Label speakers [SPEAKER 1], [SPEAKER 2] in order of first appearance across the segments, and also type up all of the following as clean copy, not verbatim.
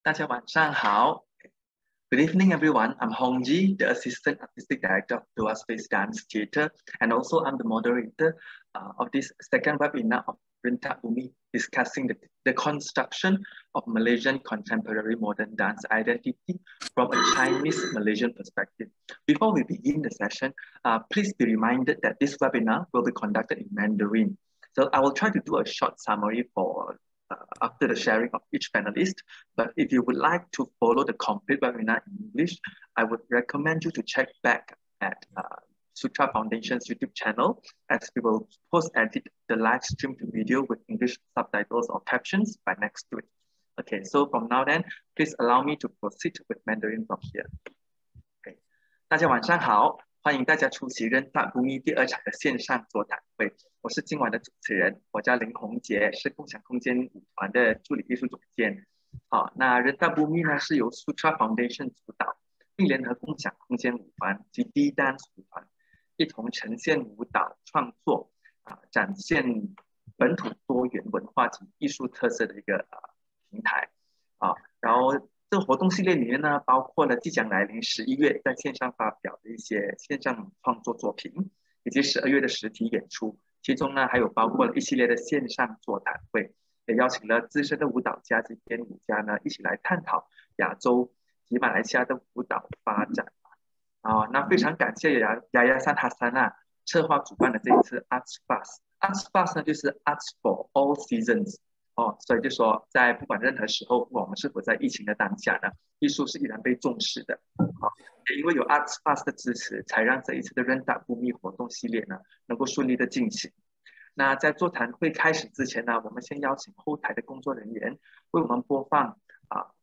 [SPEAKER 1] 大家晚上好。Good evening, everyone. I'm Hong Ji, the Assistant Artistic Director of Dua Space Dance Theatre, and also I'm the moderator of this second webinar of Rentak Bumi, discussing the construction of Malaysian contemporary modern dance identity from a Chinese-Malaysian perspective. Before we begin the session, please be reminded that this webinar will be conducted in Mandarin. So I will try to do a short summary for after the sharing of each panelist. But if you would like to follow the complete webinar in English, I would recommend you to check back at Sutra Foundation's YouTube channel, as we will post-edit the live stream to video with English subtitles or captions by next week. Okay, so from now then, please allow me to proceed with Mandarin from here. Okay. 大家晚上好，欢迎大家出席人大公益第2场的线上座谈会。我是今晚的主持人，我叫林宏杰，是共享空间舞团的助理艺术总监。好，那人大 Bumi 呢是由 Sutra Foundation 主导，并联合共享空间舞团及 D Dance 舞团一同呈现舞蹈创作展现本土多元文化及艺术特色的一个平台然后这个活动系列里面呢，包括了即将来临11月在线上发表的一些线上创作作品，以及12月的实体演出。其中呢，还有包括了一系列的线上座谈会，也邀请了资深的舞蹈家及编舞家呢，一起来探讨亚洲及马来西亚的舞蹈发展。那非常感谢Yayasan Hasanah策划主办的这一次 Arts Fast。Arts Fast 呢，就是 Arts for All Seasons。所以就说，在不管任何时候，我们是否在疫情的当下呢，艺术是依然被重视的。也因为有 Arts Fast 的支持，才让这一次的人大 Bumi 活动系列呢，能够顺利的进行。那在座谈会开始之前呢，我们先邀请后台的工作人员为我们播放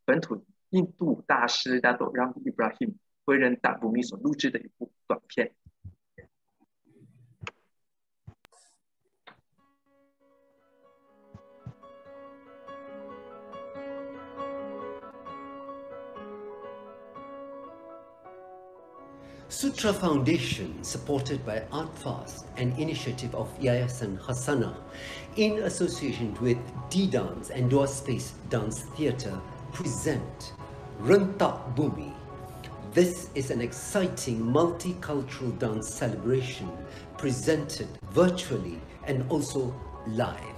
[SPEAKER 1] 本土印度大师 Dato' Ramli Ibrahim 为人大 Bumi 所录制的一部短片。
[SPEAKER 2] Sutra Foundation, supported by ArtFast, an initiative of Yayasan Hasanah, in association with D-Dance and Dua Space Dance Theatre, present Rentak Bumi. This is an exciting multicultural dance celebration presented virtually and also live.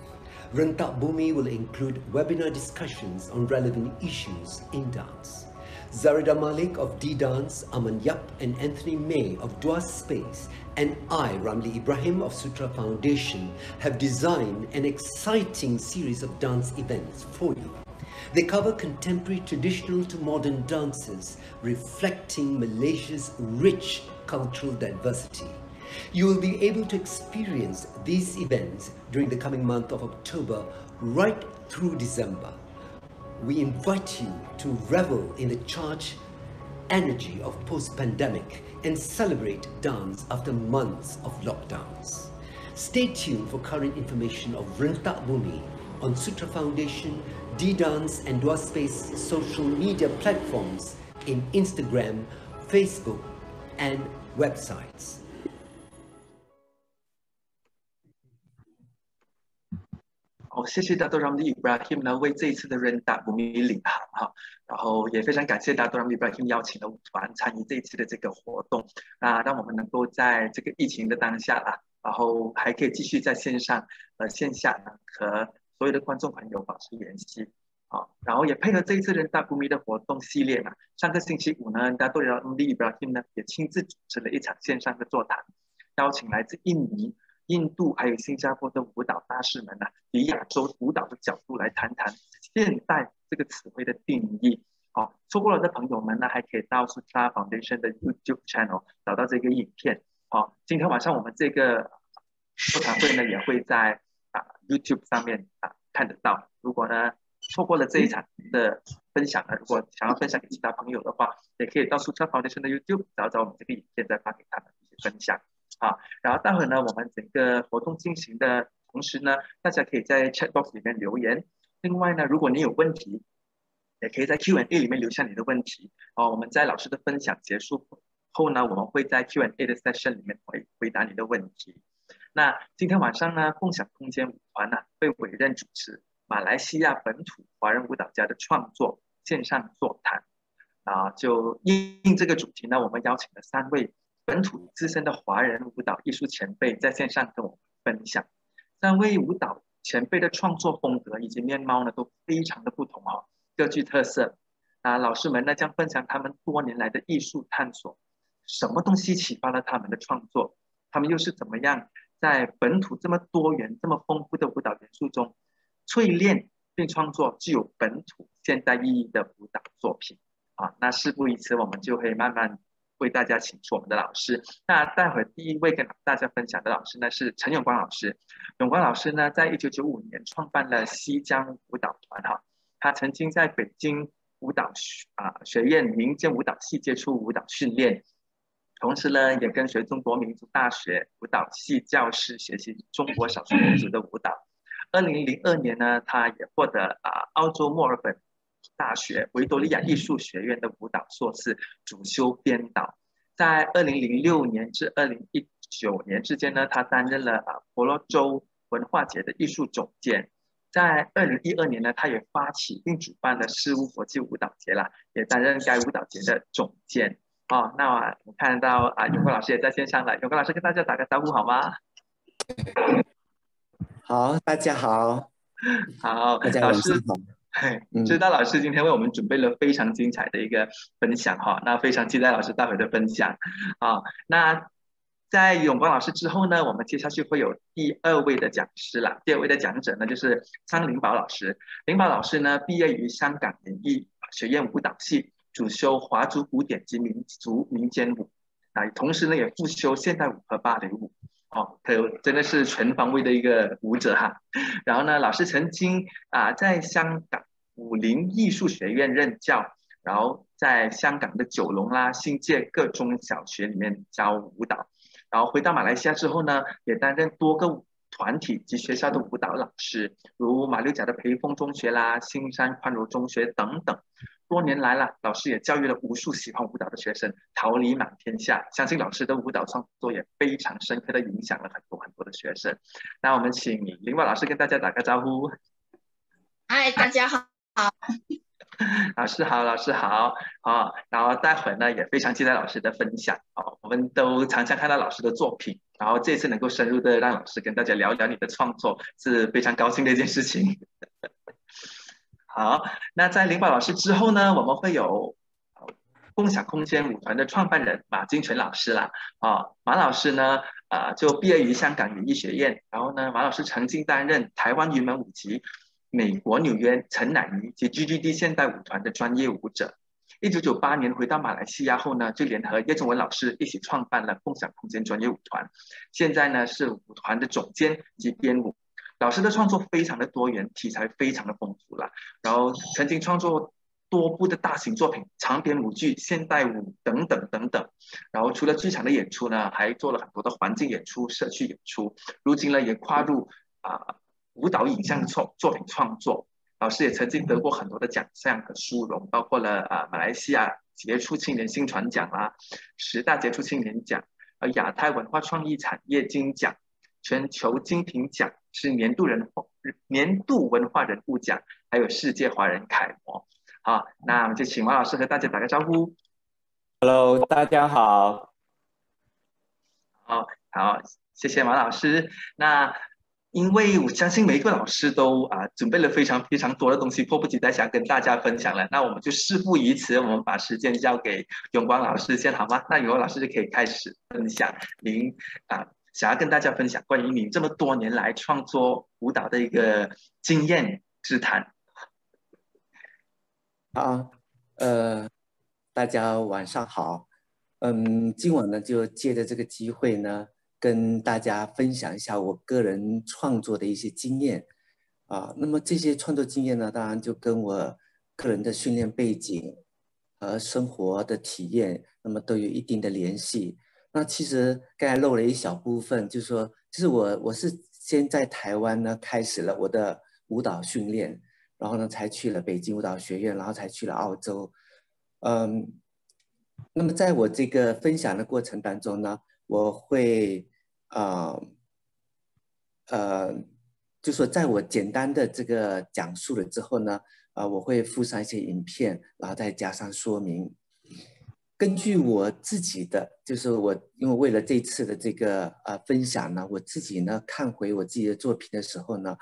[SPEAKER 2] Rentak Bumi will include webinar discussions on relevant issues in dance. Zarida Malik of D-Dance, Aman Yap and Anthony May of Dua Space, and I, Ramli Ibrahim of Sutra Foundation, have designed an exciting series of dance events for you. They cover contemporary traditional to modern dances, reflecting Malaysia's rich cultural diversity. You will be able to experience these events during the coming month of October right through December. We invite you to revel in the charged energy of post-pandemic and celebrate dance after months of lockdowns. Stay tuned for current information of Rentak Bumi on Sutra Foundation, D-Dance and Dua Space social media platforms in Instagram, Facebook and websites.
[SPEAKER 1] 谢谢 Dato' Ramli Ibrahim 呢为这一次的人大 Bumi 领航然后也非常感谢 Dato' Ramli Ibrahim 邀请了舞团参与这一次的这个活动让我们能够在这个疫情的当下然后还可以继续在线上线下呢和所有的观众朋友保持联系然后也配合这一次人大 Bumi 的活动系列上个星期五呢 Dato' Ramli Ibrahim 呢也亲自主持了一场线上的座谈，邀请来自印度还有新加坡的舞蹈大师们以亚洲舞蹈的角度来谈谈现代这个词汇的定义。错过了的朋友们呢，还可以到 Sutra Foundation 的 YouTube channel 找到这个影片。今天晚上我们这个座谈会呢，也会在YouTube 上面看得到。如果呢错过了这一场的分享呢，如果想要分享给其他朋友的话，也可以到 Sutra Foundation 的 YouTube 找我们这个影片，再发给他们一起分享。然后待会呢，我们整个活动进行的同时呢，大家可以在 chat box 里面留言。另外呢，如果你有问题，也可以在 Q&A 里面留下你的问题。我们在老师的分享结束后呢，我们会在 Q&A 的 session 里面回答你的问题。那今天晚上呢，共享空间舞团会委任主持马来西亚本土华人舞蹈家的创作线上座谈。就应这个主题呢，我们邀请了3位本土资深的华人舞蹈艺术前辈在线上跟我们分享。3位舞蹈前辈的创作风格以及面貌呢都非常的不同各具特色。老师们呢将分享他们多年来的艺术探索，什么东西启发了他们的创作，他们又是怎么样在本土这么多元、这么丰富的舞蹈元素中淬炼并创作具有本土现代意义的舞蹈作品。那事不宜迟，我们就会慢慢为大家请出我们的老师。那待会儿第一位跟大家分享的老师呢是陈永光老师。永光老师呢在1995年创办了西江舞蹈团他曾经在北京舞蹈学院民间舞蹈系接触舞蹈训练，同时呢也跟随中国民族大学舞蹈系教师学习中国少数民族的舞蹈。2002年呢他也获得澳洲墨尔本大学维多利亚艺术学院的舞蹈硕士，主修编导。在2006年至2019年之间呢，他担任了婆罗洲文化节的艺术总监。在2012年呢，他也发起并主办了事务国际舞蹈节也担任该舞蹈节的总监。那我们看到永光老师也在线上了，永光老师跟大家打个招呼好吗？
[SPEAKER 3] 好，大家好。
[SPEAKER 1] 好，
[SPEAKER 3] 大家晚上好。
[SPEAKER 1] 知道老师今天为我们准备了非常精彩的一个分享那非常期待老师待会的分享那在永光老师之后呢，我们接下去会有第2位的讲师了。第2位的讲者呢就是张灵宝老师。灵宝老师呢毕业于香港演艺学院舞蹈系，主修华族古典及民族民间舞同时呢也复修现代舞和芭蕾舞真的是全方位的一个舞者然后呢，老师曾经在香港武林艺术学院任教，然后在香港的九龙新界各中小学里面教舞蹈，然后回到马来西亚之后呢，也担任多个团体及学校的舞蹈老师，如马六甲的培丰中学新山宽柔中学等等。多年来老师也教育了无数喜欢舞蹈的学生，桃李满天下。相信老师的舞蹈创作也非常深刻的影响了很多很多的学生。那我们请灵宝老师跟大家打个招呼。
[SPEAKER 4] 嗨，大家好。
[SPEAKER 1] 老师好，老师好然后待会呢也非常期待老师的分享我们都常常看到老师的作品，然后这次能够深入的让老师跟大家聊聊你的创作，是非常高兴的一件事情。好，那在灵宝老师之后呢，我们会有共享空间舞团的创办人马金泉老师马老师呢就毕业于香港演艺学院，然后呢马老师曾经担任台湾云门舞集、美国纽约陈乃仪及 GGD 现代舞团的专业舞者。1998年回到马来西亚后呢，就联合叶仲文老师一起创办了共享空间专业舞团，现在呢是舞团的总监及编舞。老师的创作非常的多元，题材非常的丰富然后曾经创作多部的大型作品、长篇舞剧、现代舞等等等等。然后除了剧场的演出呢，还做了很多的环境演出、社区演出。如今呢，也跨入舞蹈影像作品创作。老师也曾经得过很多的奖项和殊荣，包括了马来西亚杰出青年新传奖10大杰出青年奖、亚太文化创意产业金奖、全球精品奖，是年度文化人物奖，还有世界华人楷模。好，那我们就请王老师和大家打个招呼。
[SPEAKER 3] Hello， 大家好。
[SPEAKER 1] 好，谢谢王老师。那因为我相信每一个老师都准备了非常非常多的东西，迫不及待想跟大家分享了。那我们就事不宜迟，我们把时间交给永光老师先好吗？那永光老师就可以开始分享您想要跟大家分享关于你这么多年来创作舞蹈的一个经验之谈。
[SPEAKER 3] 好，大家晚上好。今晚呢就借着这个机会呢，跟大家分享一下我个人创作的一些经验那么这些创作经验呢，当然就跟我个人的训练背景和生活的体验，那么都有一定的联系。那其实刚才漏了一小部分，就是说，就是我是先在台湾呢开始了我的舞蹈训练，然后呢才去了北京舞蹈学院，然后才去了澳洲。那么在我这个分享的过程当中呢，我会就说在我简单的这个讲述了之后呢，我会附上一些影片，然后再加上说明。根据我自己的，就是因为为了这次的这个分享呢，我自己呢看回我自己的作品的时候呢，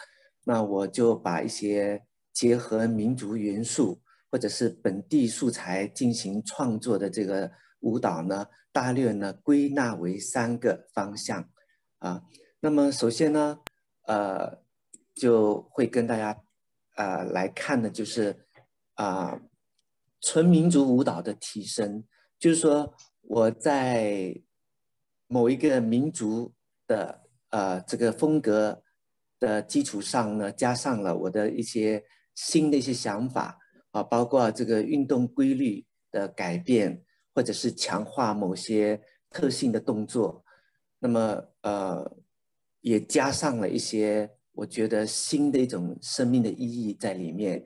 [SPEAKER 3] 那我就把一些结合民族元素或者是本地素材进行创作的这个舞蹈呢，大略呢归纳为3个方向啊。那么首先呢，就会跟大家来看的就是纯民族舞蹈的提升。就是说我在某一个民族的这个风格的基础上呢，加上了我的一些新的一些想法包括这个运动规律的改变，或者是强化某些特性的动作，那么也加上了一些我觉得新的一种生命的意义在里面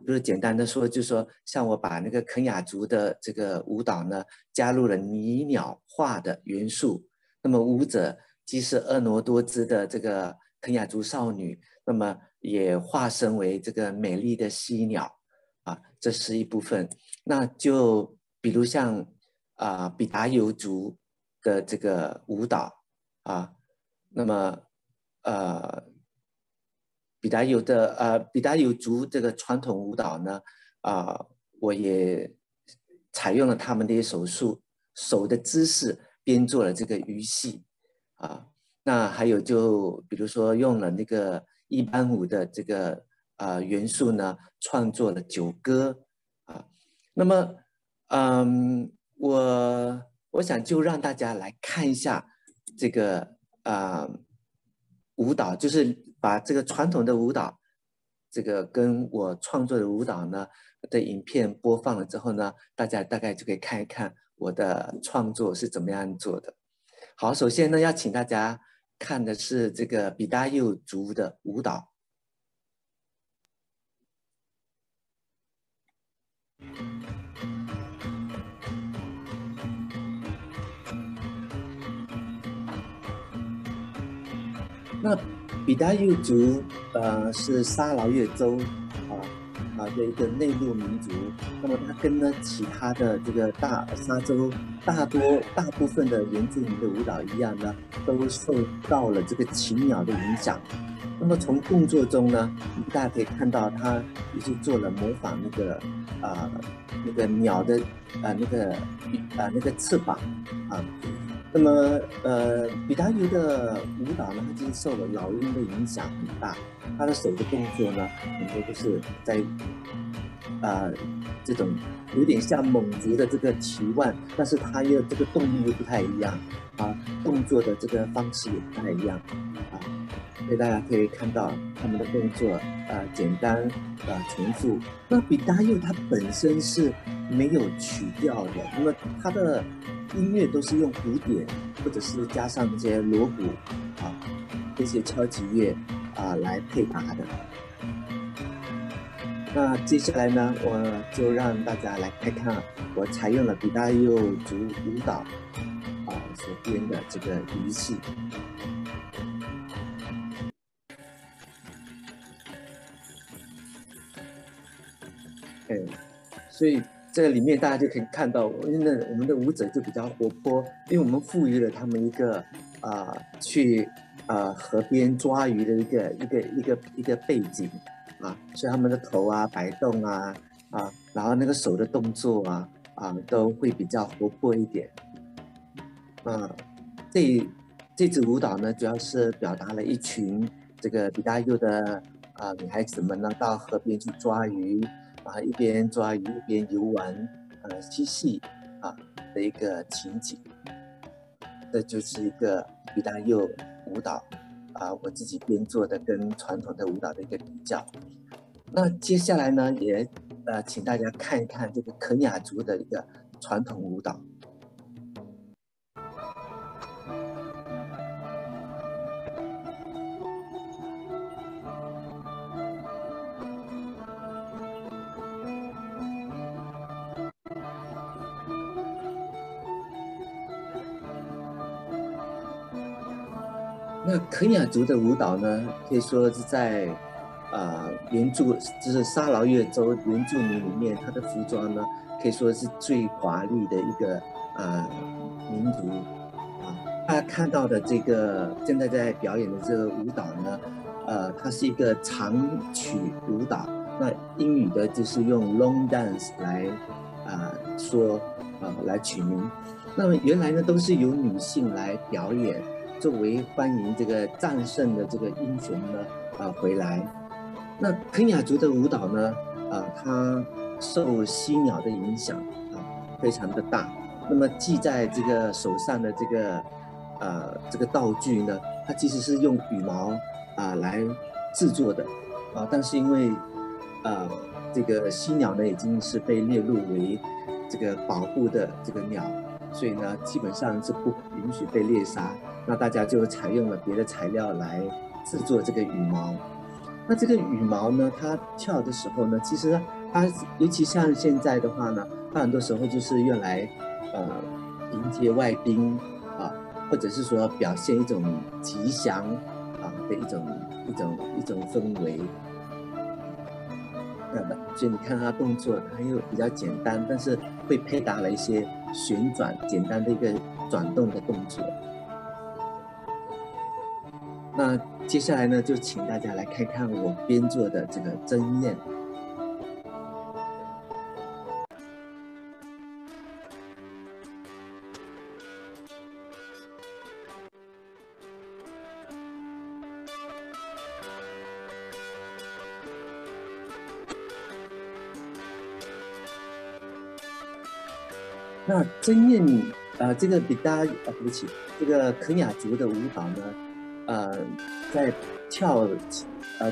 [SPEAKER 3] 比如简单的说，就是说像我把那个肯雅族的这个舞蹈呢，加入了拟鸟化的元素，那么舞者既是婀娜多姿的这个肯雅族少女，那么也化身为这个美丽的犀鸟这是一部分。那就比如像比达尤族的这个舞蹈那么比达尤族这个传统舞蹈呢我也采用了他们的一些手的姿势编做了这个鱼戏那还有就比如说用了那个一般舞的这个元素呢，创作了酒歌那么我想就让大家来看一下这个舞蹈，就是把这个传统的舞蹈这个跟我创作的舞蹈呢的影片播放了之后呢，大家大概就可以看一看我的创作是怎么样做的。好，首先呢要请大家看的是这个比达尤族的舞蹈。那比达尤族是沙劳越州的一个内陆民族，那么它跟呢其他的这个大沙洲大部分的原住民的舞蹈一样呢，都受到了这个禽鸟的影响。那么从动作中呢，大家可以看到它也是做了模仿那个鸟的那个翅膀那么比达尤的舞蹈呢，它其实受了老鹰的影响很大，他的手的动作呢，很多都是在这种有点像蒙族的这个提腕，但是它又这个动力又不太一样动作的这个方式也不太一样所以大家可以看到他们的动作简单重复。那比达尤它本身是没有曲调的，那么它的音乐都是用鼓点或者是加上这些锣鼓这些敲击乐来配搭的。那接下来呢，我就让大家来看看我采用了比达尤族舞蹈所编的这个鱼戏。所以这里面大家就可以看到，我们的舞者就比较活泼，因为我们赋予了他们一个去河边抓鱼的一个背景所以他们的头摆动然后那个手的动作都会比较活泼一点。这支舞蹈呢，主要是表达了一群这个比达尤的女孩子们呢，到河边去抓鱼一边抓鱼一边游玩嬉戏的一个情景。这就是一个比达尤舞蹈我自己编做的跟传统的舞蹈的一个比较。那接下来呢，也请大家看一看这个肯雅族的一个传统舞蹈。那肯雅族的舞蹈呢，可以说是在原住就是沙劳越州原住民里面，他的服装呢可以说是最华丽的一个民族啊。大家看到的这个现在在表演的这个舞蹈呢，它是一个长曲舞蹈。那英语的就是用 long dance 来来取名。那么原来呢都是由女性来表演，作为欢迎这个战胜的这个英雄呢回来。那肯雅族的舞蹈呢，它受犀鸟的影响非常的大。那么系在这个手上的这个道具呢，它其实是用羽毛来制作的但是因为这个犀鸟呢已经是被列入为这个保护的这个鸟，所以呢基本上是不允许被猎杀。那大家就采用了别的材料来制作这个羽毛。那这个羽毛呢，它跳的时候呢，其实它尤其像现在的话呢，它很多时候就是用来迎接外宾或者是说表现一种吉祥的一种氛围。所以你看它动作，它又比较简单，但是会配搭了一些旋转，简单的一个转动的动作。那接下来呢，就请大家来看看我编做的这个针鼹。那针鼹这个比大家对不起，这个肯雅族的舞蹈呢，在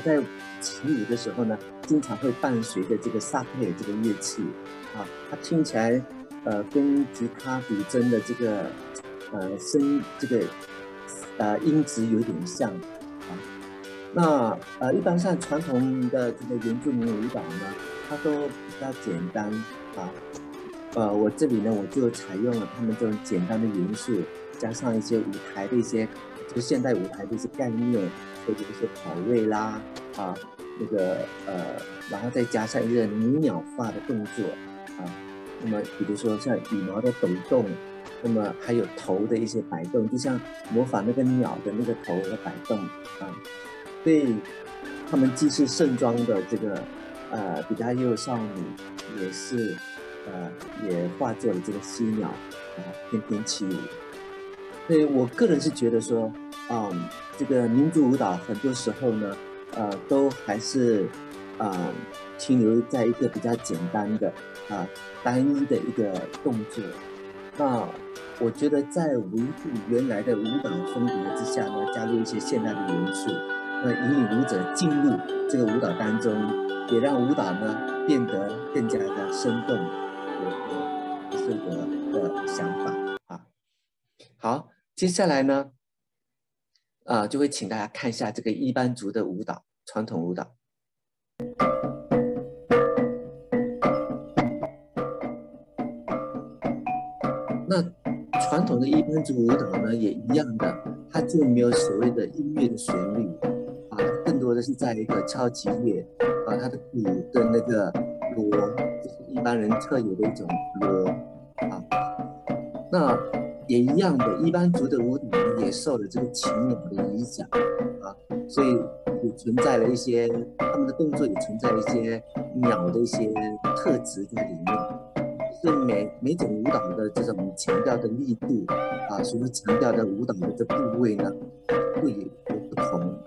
[SPEAKER 3] 在起舞的时候呢，经常会伴随着这个萨克尔这个乐器它听起来跟吉他、古筝的这个音质有点像那一般上传统的这个原住民舞蹈呢，它都比较简单我这里呢，我就采用了他们这种简单的元素，加上一些舞台的一些，就是现代舞台的一些概念，或者一些跑位啦，然后再加上一个拟鸟化的动作那么比如说像羽毛的抖动，那么还有头的一些摆动，就像模仿那个鸟的那个头的摆动所以他们既是盛装的这个比达幼少女，也是也化作了这个犀鸟翩翩起舞。所以我个人是觉得说这个民族舞蹈很多时候呢都还是停留在一个比较简单的单一的一个动作。那我觉得在维护原来的舞蹈风格之下呢，加入一些现代的元素，那引领舞者进入这个舞蹈当中，也让舞蹈呢变得更加的生动，有这个的想法好，接下来呢就会请大家看一下这个伊班族的舞蹈，传统舞蹈。那传统的伊班族舞蹈呢，也一样的，它就没有所谓的音乐的旋律它更多的是在一个敲击乐它的鼓跟那个锣，就是一般人特有的一种锣那也一样的，伊班族的舞蹈呢，也受了这个禽鸟的影响所以也存在了一些他们的动作，也存在了一些鸟的一些特质在里面。就是每种舞蹈的这种强调的力度所谓强调的舞蹈的这部位呢，会有不同。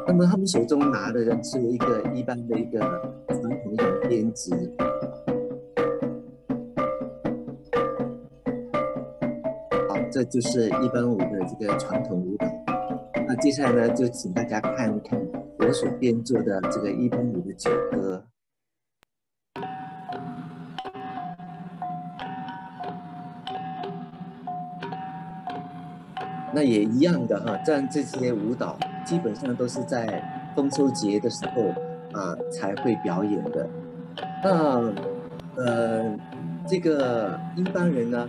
[SPEAKER 3] 那么他们手中拿的是一个一般的一个传统的编织。这就是伊班舞的这个传统舞蹈。那接下来呢，就请大家看一看我所编做的这个伊班舞的九歌。那也一样的这些舞蹈基本上都是在丰收节的时候才会表演的。那这个伊班人呢，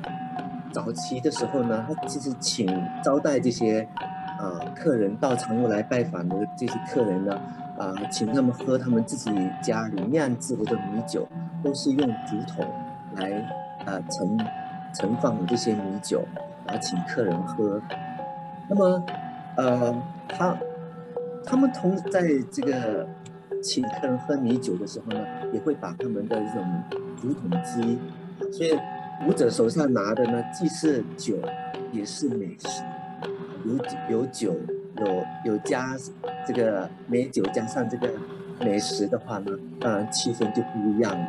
[SPEAKER 3] 早期的时候呢，他其实招待这些客人到场来拜访的这些客人呢，请他们喝他们自己家里酿制的这种米酒，都是用竹筒来盛放这些米酒，然后请客人喝。那么他们在这个请客人喝米酒的时候呢，也会把他们的这种竹筒机，所以舞者手上拿的呢，既是酒，也是美食。有酒，有加这个美酒，加上这个美食的话呢，当然气氛就不一样了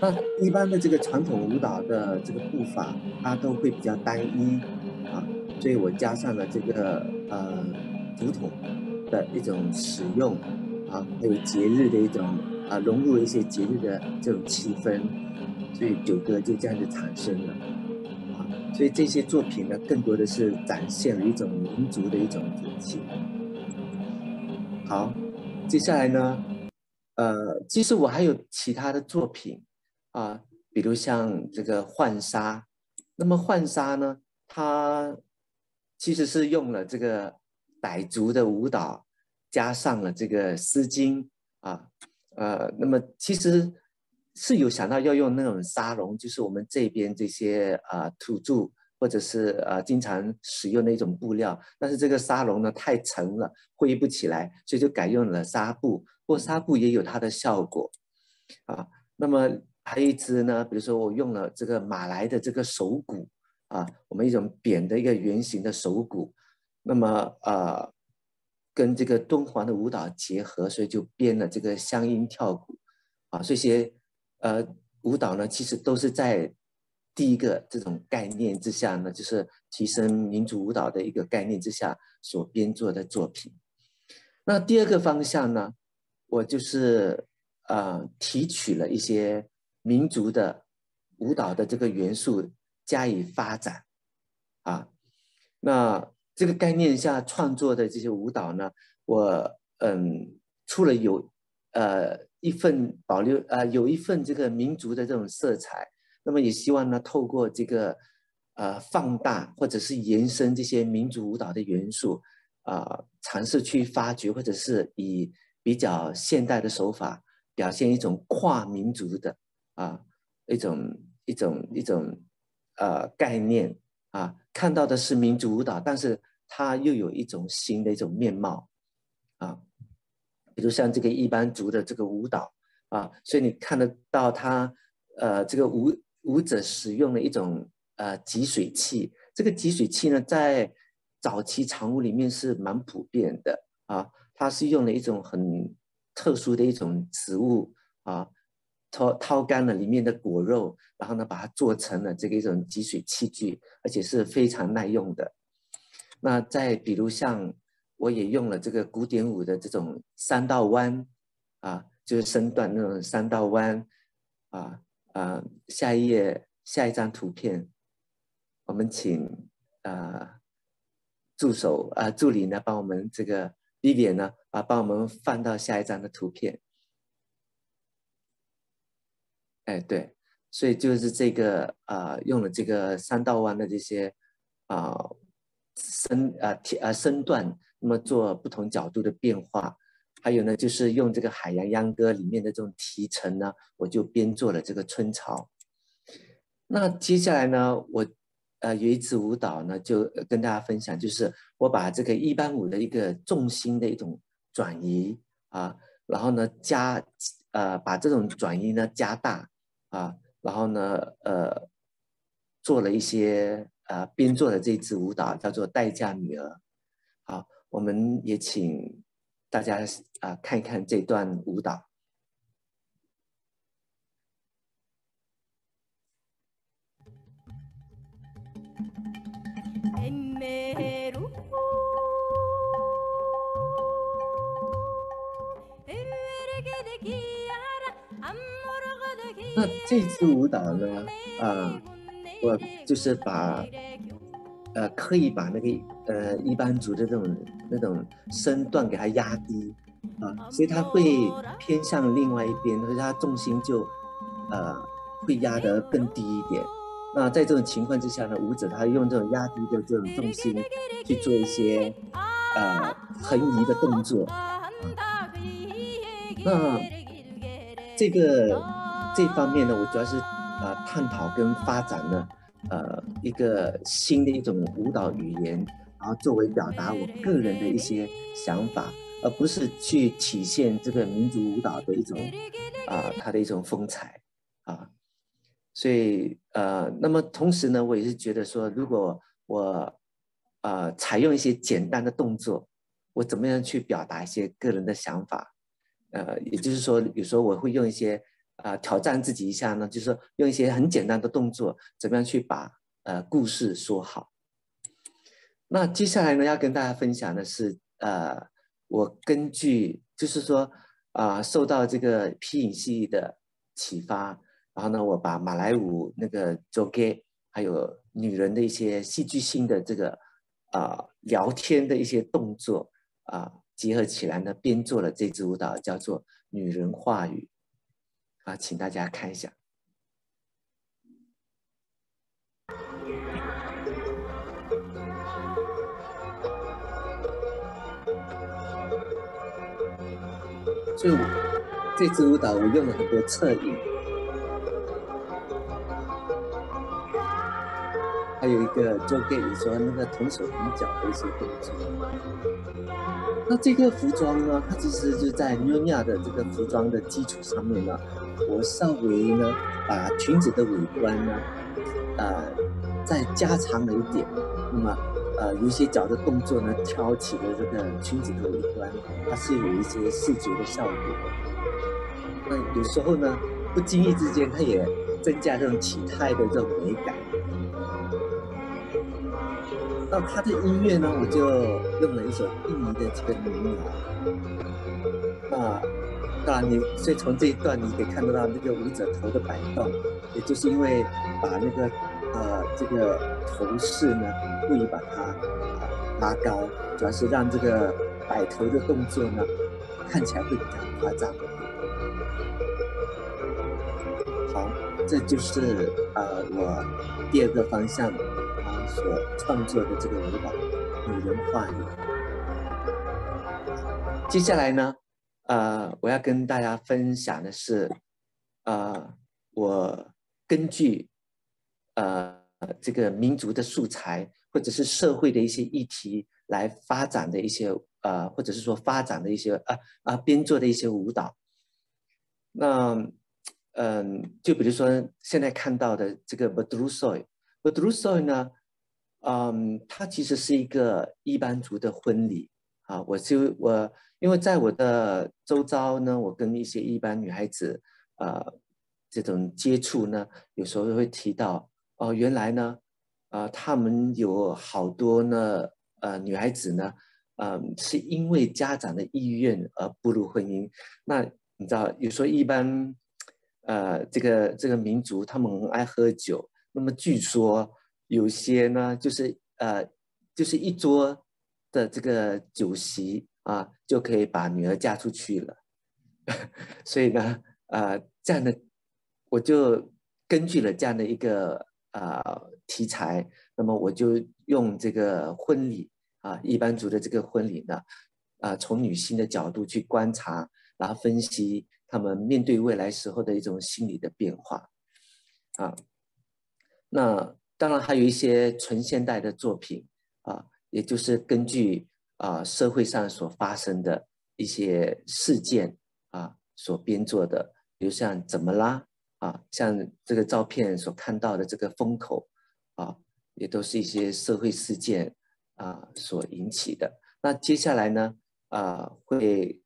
[SPEAKER 3] 那一般的这个传统舞蹈的这个步伐，它都会比较单一所以我加上了这个竹筒的一种使用还有节日的一种融入一些节日的这种气氛，所以酒歌就这样子产生了。所以这些作品呢，更多的是展现了一种民族的一种主题。好，接下来呢，其实我还有其他的作品比如像这个浣纱。那么浣纱呢，它其实是用了这个傣族的舞蹈，加上了这个丝巾那么其实是有想到要用那种纱笼，就是我们这边这些土著或者是经常使用的一种布料，但是这个纱笼呢太沉了，挥不起来，所以就改用了纱布。不过纱布也有它的效果那么还有一支呢，比如说我用了这个马来的这个手鼓我们一种扁的一个圆形的手鼓，那么跟这个敦煌的舞蹈结合，所以就编了这个乡音跳鼓这些舞蹈呢，其实都是在第一个这种概念之下呢，就是提升民族舞蹈的一个概念之下所编作的作品。那第二个方向呢，我就是提取了一些民族的舞蹈的这个元素加以发展那这个概念下创作的这些舞蹈呢，我除了有一份保留有一份这个民族的这种色彩，那么也希望呢透过这个放大或者是延伸这些民族舞蹈的元素尝试去发掘，或者是以比较现代的手法表现一种跨民族的一种概念看到的是民族舞蹈，但是它又有一种新的一种面貌比如像这个一般族的这个舞蹈所以你看得到它这个舞者使用了一种集水器，这个集水器呢在早期长舞里面是蛮普遍的它是用了一种很特殊的一种植物掏干了里面的果肉，然后呢把它做成了这个一种集水器具，而且是非常耐用的。那再比如像我也用了这个古典舞的这种三道弯就是身段那种三道弯下一张图片，我们请助理呢帮我们这个 Vivian 呢帮我们放到下一张的图片。对，所以就是这个用了这个三道弯的这些身段，那么做不同角度的变化。还有呢，就是用这个海洋秧歌里面的这种题程呢，我就编做了这个春潮。那接下来呢，我有一支舞蹈呢，就跟大家分享，就是我把这个一般舞的一个重心的一种转移然后呢把这种转移呢加大然后呢做了一些编做的这支舞蹈叫做代嫁女儿。好，我们也请大家看一看这段舞蹈。那这支舞蹈呢我就是把刻意把那个一般族的那种身段给它压低所以它会偏向另外一边，所以它重心就会压得更低一点那在这种情况之下呢，舞者他用这种压低的这种重心去做一些横移的动作。那这方面呢，我主要是探讨跟发展呢一个新的一种舞蹈语言，然后作为表达我个人的一些想法，而不是去体现这个民族舞蹈的一种它的一种风采啊。所以那么同时呢，我也是觉得说，如果我采用一些简单的动作，我怎么样去表达一些个人的想法？也就是说，有时候我会用一些挑战自己一下呢，就是说用一些很简单的动作，怎么样去把故事说好。那接下来呢，要跟大家分享的是我根据就是说受到这个皮影戏的启发，然后呢，我把马来舞那个 joget 还有女人的一些戏剧性的这个聊天的一些动作结合起来呢，编做了这支舞蹈，叫做《女人话语》请大家看一下。所以这支舞蹈我用了很多侧影，还有一个做给你说那个同手同脚的一些动作。那这个服装呢，它其实就在妞亚的这个服装的基础上面呢，我稍微呢把裙子的尾端呢，再加长了一点。那么有一些脚的动作呢，挑起了这个裙子的尾端，它是有一些视觉的效果。那有时候呢，不经意之间，它也增加这种体态的这种美感。那它的音乐呢，我就用了一首印尼的这个民谣。当然所以从这一段你可以看得到那个舞者头的摆动，也就是因为把那个这个头饰呢，故意把它拉高，主要是让这个摆头的动作呢，看起来会比较夸张。好，这就是我第二个方向所创作的这个舞蹈《女人话语》。接下来呢，我要跟大家分享的是，我根据这个民族的素材或者是社会的一些议题来发展的一些或者是说发展的一些编作的一些舞蹈。那就比如说现在看到的这个 Badrusoi 呢，它其实是一个伊班族的婚礼因为在我的周遭呢，我跟一些伊班女孩子这种接触呢，有时候会提到原来呢他们有好多呢女孩子呢是因为家长的意愿而步入婚姻。那你知道有时候一般这个民族他们很爱喝酒，那么据说有些呢就是一桌的这个酒席就可以把女儿嫁出去了。所以呢这样的我就根据了这样的一个题材，那么我就用这个婚礼伊班族的这个婚礼呢从女性的角度去观察，然后分析他们面对未来时候的一种心理的变化那当然还有一些纯现代的作品也就是根据社会上所发生的一些事件所编作的，比如像怎么啦像这个照片所看到的这个风口也都是一些社会事件所引起的。那接下来呢会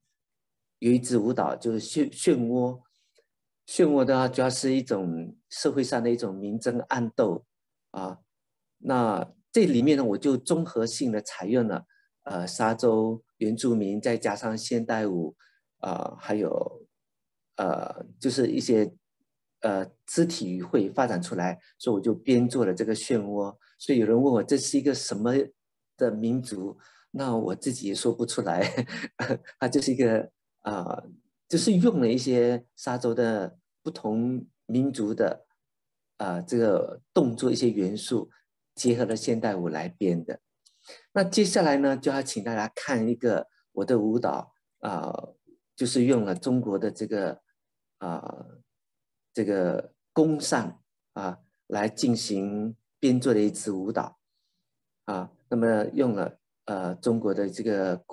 [SPEAKER 3] 有一支舞蹈就是漩涡。漩涡的话主要是一种社会上的一种明争暗斗那这里面呢我就综合性的采用了沙洲原住民再加上现代舞还有就是一些肢体语汇发展出来，所以我就编做了这个漩涡。所以有人问我这是一个什么的民族，那我自己也说不出来。它就是一个就是用了一些沙洲的不同民族的这个动作一些元素结合了现代舞来编的。那接下来呢，就要请大家看一个我的舞蹈，就是用了中国的这个宫扇来进行编做的一支舞蹈那么用了中国的这个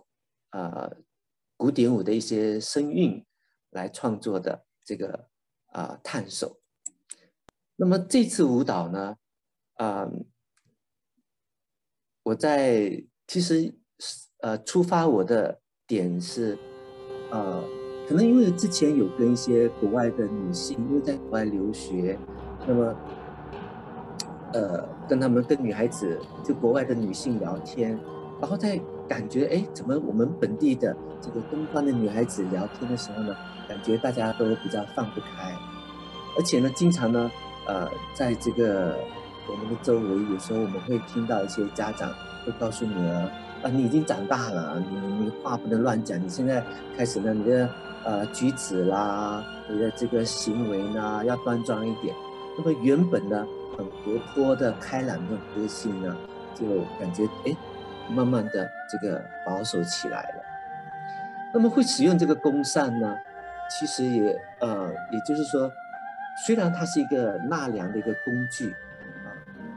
[SPEAKER 3] 古典舞的一些声韵来创作的这个探手。那么这次舞蹈呢，我其实出发我的点是可能因为之前有跟一些国外的女性，因为在国外留学，那么跟女孩子就国外的女性聊天，然后再感觉哎，怎么我们本地的这个东方的女孩子聊天的时候呢，感觉大家都比较放不开，而且呢，经常呢在这个我们的周围，有时候我们会听到一些家长会告诉女儿你已经长大了，你话不能乱讲，你现在开始呢，你的举止啦，你的这个行为呢要端庄一点。那么原本呢很活泼的开朗的个性呢，就感觉哎，慢慢的这个保守起来了。那么会使用这个宫扇呢，其实也就是说，虽然它是一个纳凉的一个工具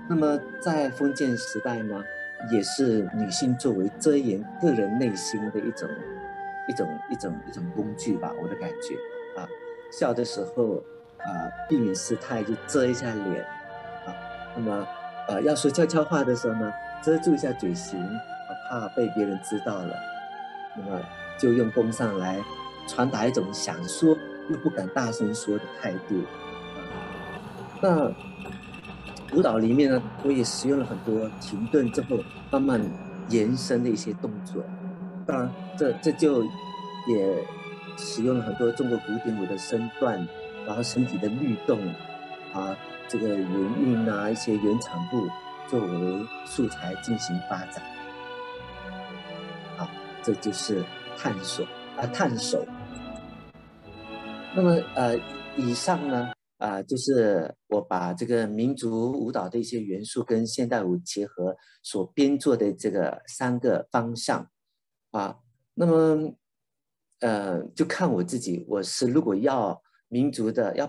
[SPEAKER 3] 那么在封建时代呢，也是女性作为遮掩个人内心的一种工具吧，我的感觉笑的时候避免失态就遮一下脸那么要说悄悄话的时候呢，遮住一下嘴型怕被别人知道了，那么就用宫扇来传达一种想说又不敢大声说的态度那舞蹈里面呢，我也使用了很多停顿之后慢慢延伸的一些动作。当然，这就也使用了很多中国古典舞的身段，然后身体的律动这个元韵一些原场步作为素材进行发展。这就是探手。那么以上呢？就是我把这个民族舞蹈的一些元素跟现代舞结合所编做的这个3个方向那么就看我自己，我是如果要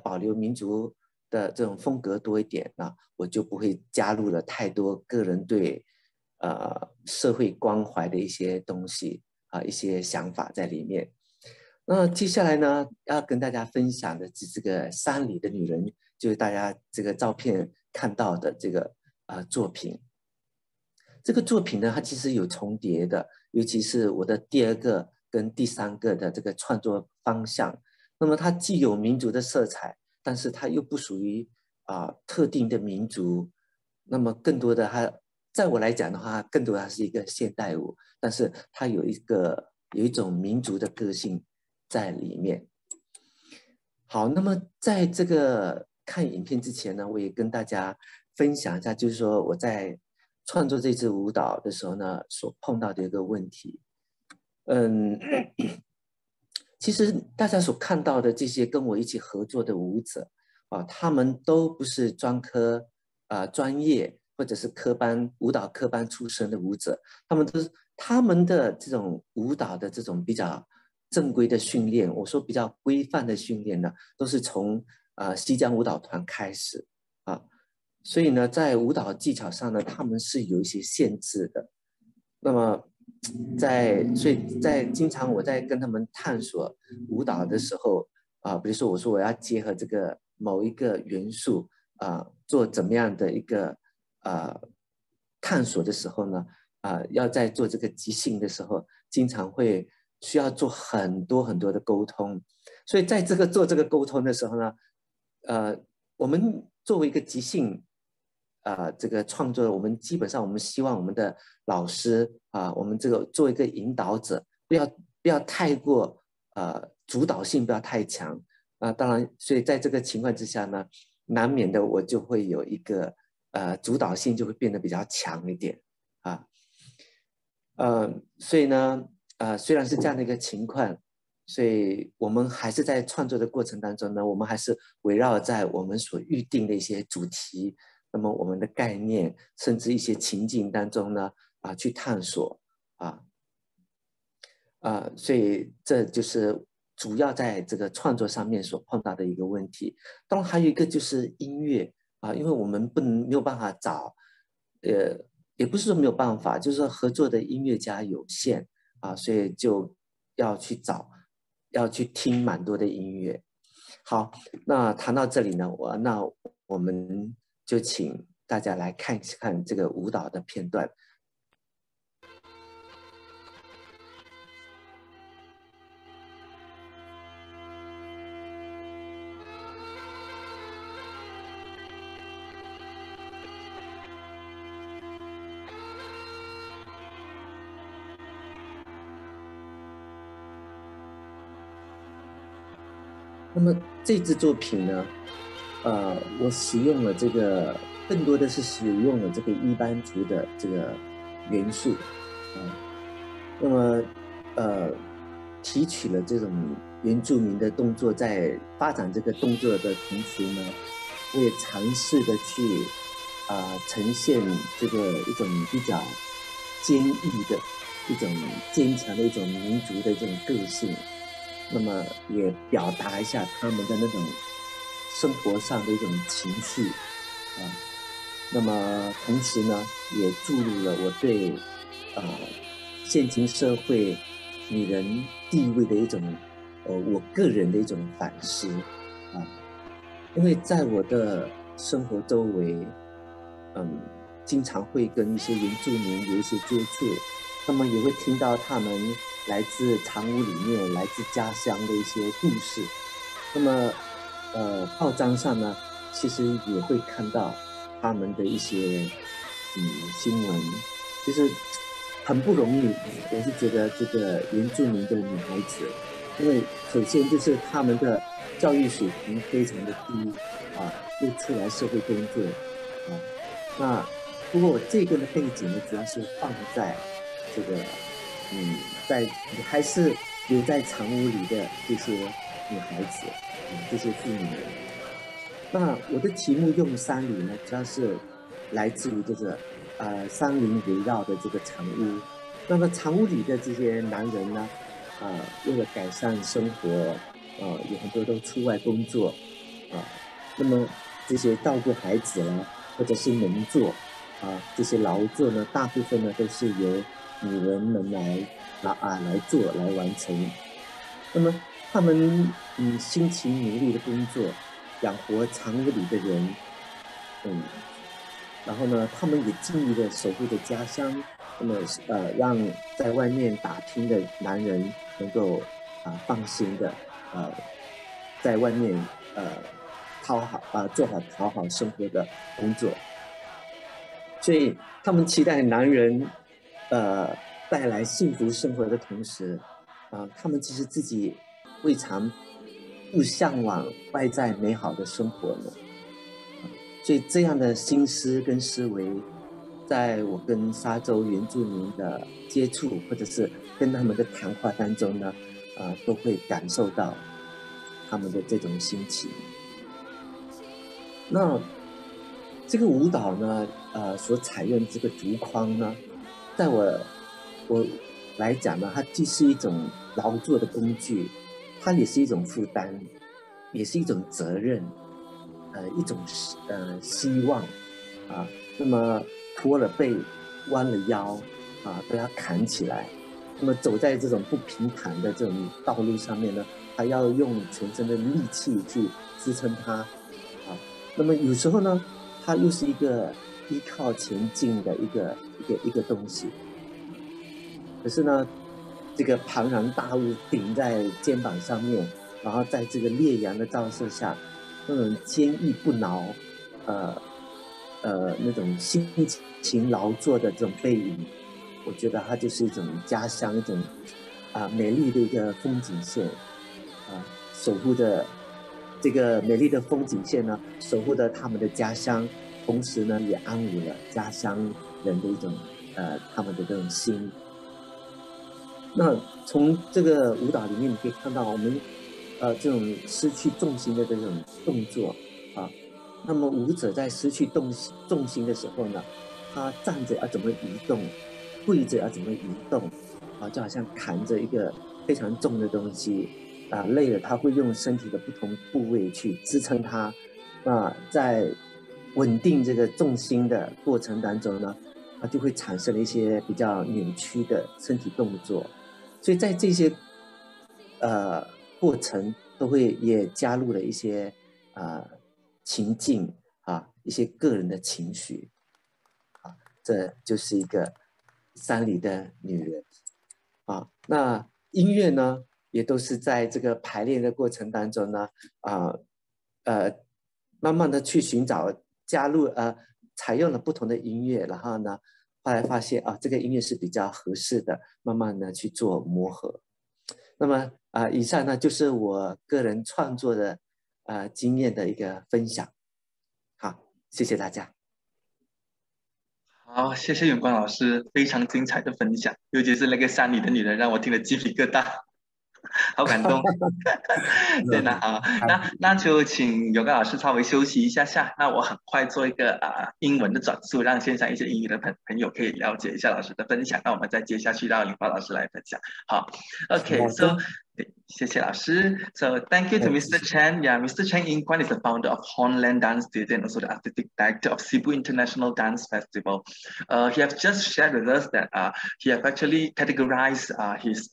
[SPEAKER 3] 保留民族的这种风格多一点我就不会加入了太多个人对社会关怀的一些东西一些想法在里面。那接下来呢，要跟大家分享的是这个山里的女人，就是大家这个照片看到的这个作品。这个作品呢，它其实有重叠的，尤其是我的第2个跟第3个的这个创作方向。那么它既有民族的色彩，但是它又不属于特定的民族。那么更多的在我来讲的话，更多的它是一个现代舞，但是它有一种民族的个性在里面。好，那么在这个看影片之前呢，我也跟大家分享一下，就是说我在创作这支舞蹈的时候呢，所碰到的一个问题。其实大家所看到的这些跟我一起合作的舞者他们都不是专业或者是舞蹈科班出身的舞者，他们的这种舞蹈的这种比较正规的训练，我说比较规范的训练呢，都是从西江舞蹈团开始所以呢，在舞蹈技巧上呢，他们是有一些限制的。那么所以在经常我在跟他们探索舞蹈的时候比如说我说我要结合这个某一个元素做怎么样的一个探索的时候呢要在做这个即兴的时候，经常会需要做很多很多的沟通。所以在做这个沟通的时候呢我们作为一个即兴这个创作，我们基本上我们希望我们的老师我们这个做一个引导者，不要太过主导性不要太强当然，所以在这个情况之下呢，难免的我就会有一个主导性就会变得比较强一点所以呢虽然是这样的一个情况所以我们还是在创作的过程当中呢，我们还是围绕在我们所预定的一些主题，那么我们的概念，甚至一些情境当中呢，去探索所以这就是主要在这个创作上面所碰到的一个问题。当然还有一个就是音乐因为我们没有办法找，也不是说没有办法，就是说合作的音乐家有限所以就要去找，要去听蛮多的音乐。好，那谈到这里呢，我们就请大家来看一看这个舞蹈的片段。那么这支作品呢，我使用了这个，更多的是使用了这个一般族的这个元素，那么提取了这种原住民的动作，在发展这个动作的同时呢，我也尝试的去呈现这个一种比较坚毅的一种坚强的一种民族的这种个性。那么也表达一下他们的那种生活上的一种情绪那么同时呢，也注入了我对现今社会女人地位的一种我个人的一种反思因为在我的生活周围经常会跟一些原住民有一些接触，那么也会听到他们来自长屋里面、来自家乡的一些故事。那么，报章上呢，其实也会看到他们的一些新闻，就是很不容易。我是觉得这个原住民的女孩子，因为首先就是他们的教育水平非常的低又出来社会工作那不过这个的背景呢，主要是放在这个在还是留在长屋里的这些女孩子这些妇女们。那我的题目用山里呢，主要是来自于这个山林围绕的这个长屋。那么长屋里的这些男人呢，为了改善生活，有很多都出外工作那么这些照顾孩子啦，或者是农作这些劳作呢，大部分呢都是由女人们来做来完成。那么他们辛勤努力的工作，养活长屋里的人，然后呢，他们也尽力的守护着家乡，那么让在外面打拼的男人能够放心的在外面做好讨好生活的工作。所以他们期待男人带来幸福生活的同时他们其实自己未尝不向往外在美好的生活呢所以这样的心思跟思维，在我跟沙洲原住民的接触，或者是跟他们的谈话当中呢都会感受到他们的这种心情。那这个舞蹈呢所采用这个竹筐呢，在我来讲呢，它既是一种劳作的工具，它也是一种负担，也是一种责任，一种希望那么驼了背，弯了腰都要扛起来。那么走在这种不平坦的这种道路上面呢，还要用全身的力气去支撑它那么有时候呢，它又是一个依靠前进的一个东西。可是呢，这个庞然大物顶在肩膀上面，然后在这个烈阳的照射下，那种坚毅不挠，那种辛勤劳作的这种背影，我觉得它就是一种家乡，一种美丽的一个风景线守护着这个美丽的风景线呢，守护着他们的家乡，同时呢，也安慰了家乡人的一种他们的这种心。那从这个舞蹈里面，你可以看到我们这种失去重心的这种动作啊。那么舞者在失去重心的时候呢，他站着要怎么移动，跪着要怎么移动啊，就好像扛着一个非常重的东西啊，累了他会用身体的不同部位去支撑它啊，在稳定这个重心的过程当中呢，它就会产生了一些比较扭曲的身体动作。所以在这些过程都会也加入了一些情境啊，一些个人的情绪啊，这就是一个山里的女人啊。那音乐呢，也都是在这个排练的过程当中呢慢慢的去寻找采用了不同的音乐，然后呢后来发现这个音乐是比较合适的，慢慢的去做磨合。那么以上呢就是我个人创作的经验的一个分享。好，谢谢大家。
[SPEAKER 1] 好，谢谢永光老师非常精彩的分享，尤其是那个山里的女人，让我听了鸡皮疙瘩。好感动。对，那好，那就请永刚老师稍微休息一下下。那我很快做一个英文的转述，让线上一些英语的朋友可以了解一下老师的分享。那我们再接下去让永光老师来分享。好 ，OK，so 谢谢老师。So thank you to Mr. Chen. Yeah, Mr. Chen Ying-Guan is the founder of Hornland Dance Theatre and also the artistic director of Cebu International Dance Festival. He has just shared with us that he has actually categorized his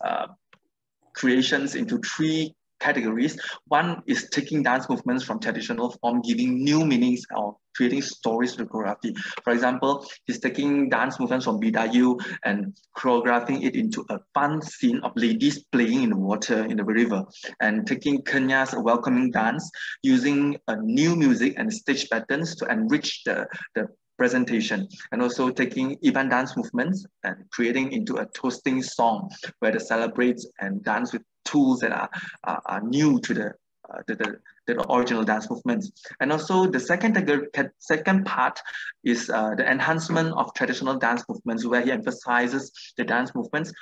[SPEAKER 1] creations into three categories. One is taking dance movements from traditional form, giving new meanings or creating stories with choreography. For example, he's taking dance movements from Bidayu and choreographing it into a fun scene of ladies playing in the water in the river, and taking Kenya's welcoming dance using a new music and stage patterns to enrich the presentation, and also taking Iban dance movements and creating into a toasting song where they celebrate and dance with tools that are new to the original dance movements. And also the second part is the enhancement of traditional dance movements, where he emphasizes the dance movements.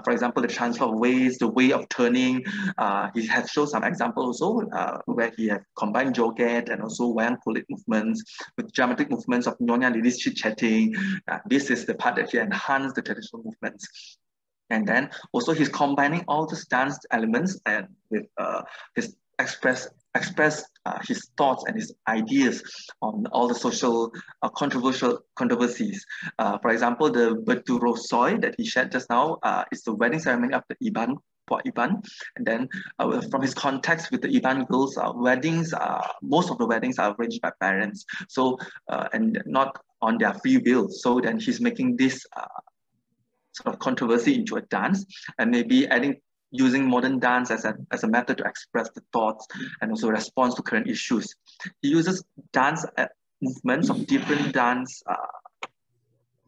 [SPEAKER 1] For example, the transfer of ways, the way of turning. He has shown some examples also where he has combined joget and also wayang kulit movements with dramatic movements of Nyonya ladies chit-chatting. This is the part that he enhanced the traditional movements. And then also he's combining all these dance elements and with his express his thoughts and his ideas on all the social controversies. For example, the Beturosoi that he shared just now is the wedding ceremony of the Iban for Iban. And then from his context with the Iban girls, weddings, most of the weddings are arranged by parents. So, and not on their free will. So then he's making this sort of controversy into a dance, and maybe using modern dance as a method to express the thoughts and also response to current issues. He uses dance movements of different dance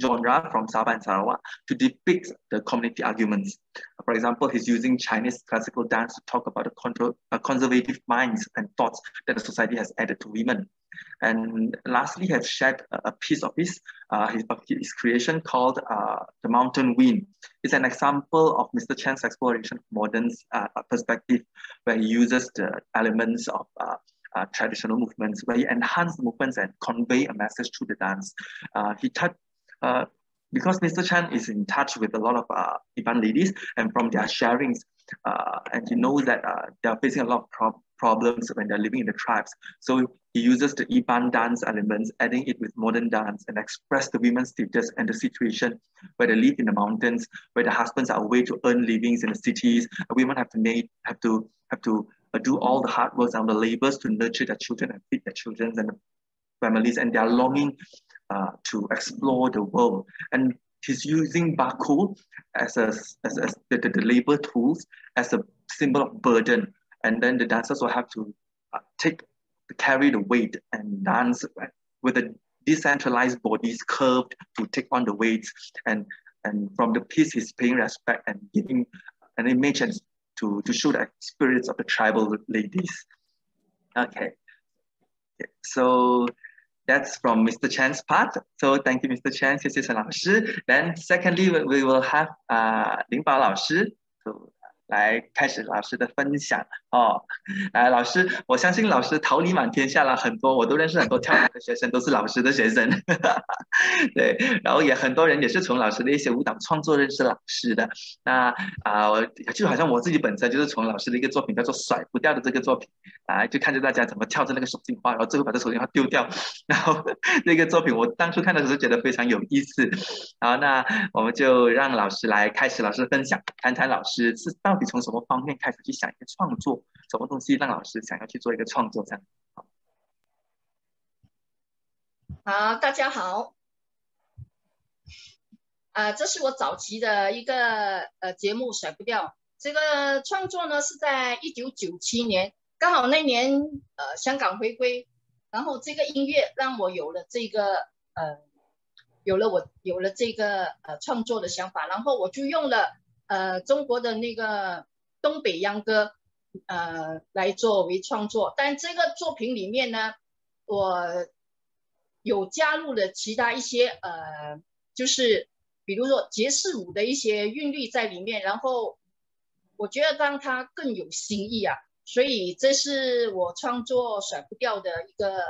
[SPEAKER 1] genre from Sabah and Sarawak to depict the community arguments. For example, he's using Chinese classical dance to talk about the conservative minds and thoughts that the society has added to women. And lastly, he has shared a piece of his creation called The Mountain Wind. It's an example of Mr. Chen's exploration of modern perspective, where he uses the elements of traditional movements, where he enhances the movements and convey a message through the dance. Because Mr. Chen is in touch with a lot of Iban ladies, and from their sharings, and he knows that they are facing a lot of problems when they're living in the tribes. So he uses the Iban dance elements, adding it with modern dance, and express the women's status and the situation where they live in the mountains, where the husbands are away to earn livings in the cities. Women have to do all the hard work and the labors to nurture their children and feed their children and the families, and they are longing to explore the world. And he's using Baku as the labor tools as a symbol of burden. And then the dancers will have to carry the weight and dance with the decentralized bodies curved to take on the weights. And from the piece, he's paying respect and giving an image and to show the spirits of the tribal ladies. Okay. So That's from Mr. Chan's part. So thank you, Mr. Chan. 谢谢陈老师。Then secondly, we will have 林宝老师 to 来开始老师的分享哦。来，老师，我相信老师桃李满天下了很多，我都认识很多跳舞的学生，都是老师的学生。对，然后也很多人也是从老师的一些舞蹈创作认识老师的。那我就好像我自己本身就是从老师的一个作品叫做《甩不掉》的这个作品就看着大家怎么跳着那个手心花，然后最后把这手心花丢掉，然后那个作品我当初看的时候觉得非常有意思。好，那我们就让老师来开始老师的分享，谈谈老师是到底从什么方面开始去想一个创作，什么东西让老师想要去做一个创作这样。
[SPEAKER 4] 好，大家好。这是我早期的一个节目《甩不掉》。这个创作呢是在1997年，刚好那年香港回归，然后这个音乐让我有了这个有了这个创作的想法，然后我就用了中国的那个东北秧歌来作为创作，但这个作品里面呢，我有加入了其他一些就是比如说爵士舞的一些韵律在里面，然后我觉得让它更有新意啊，所以这是我创作甩不掉的一个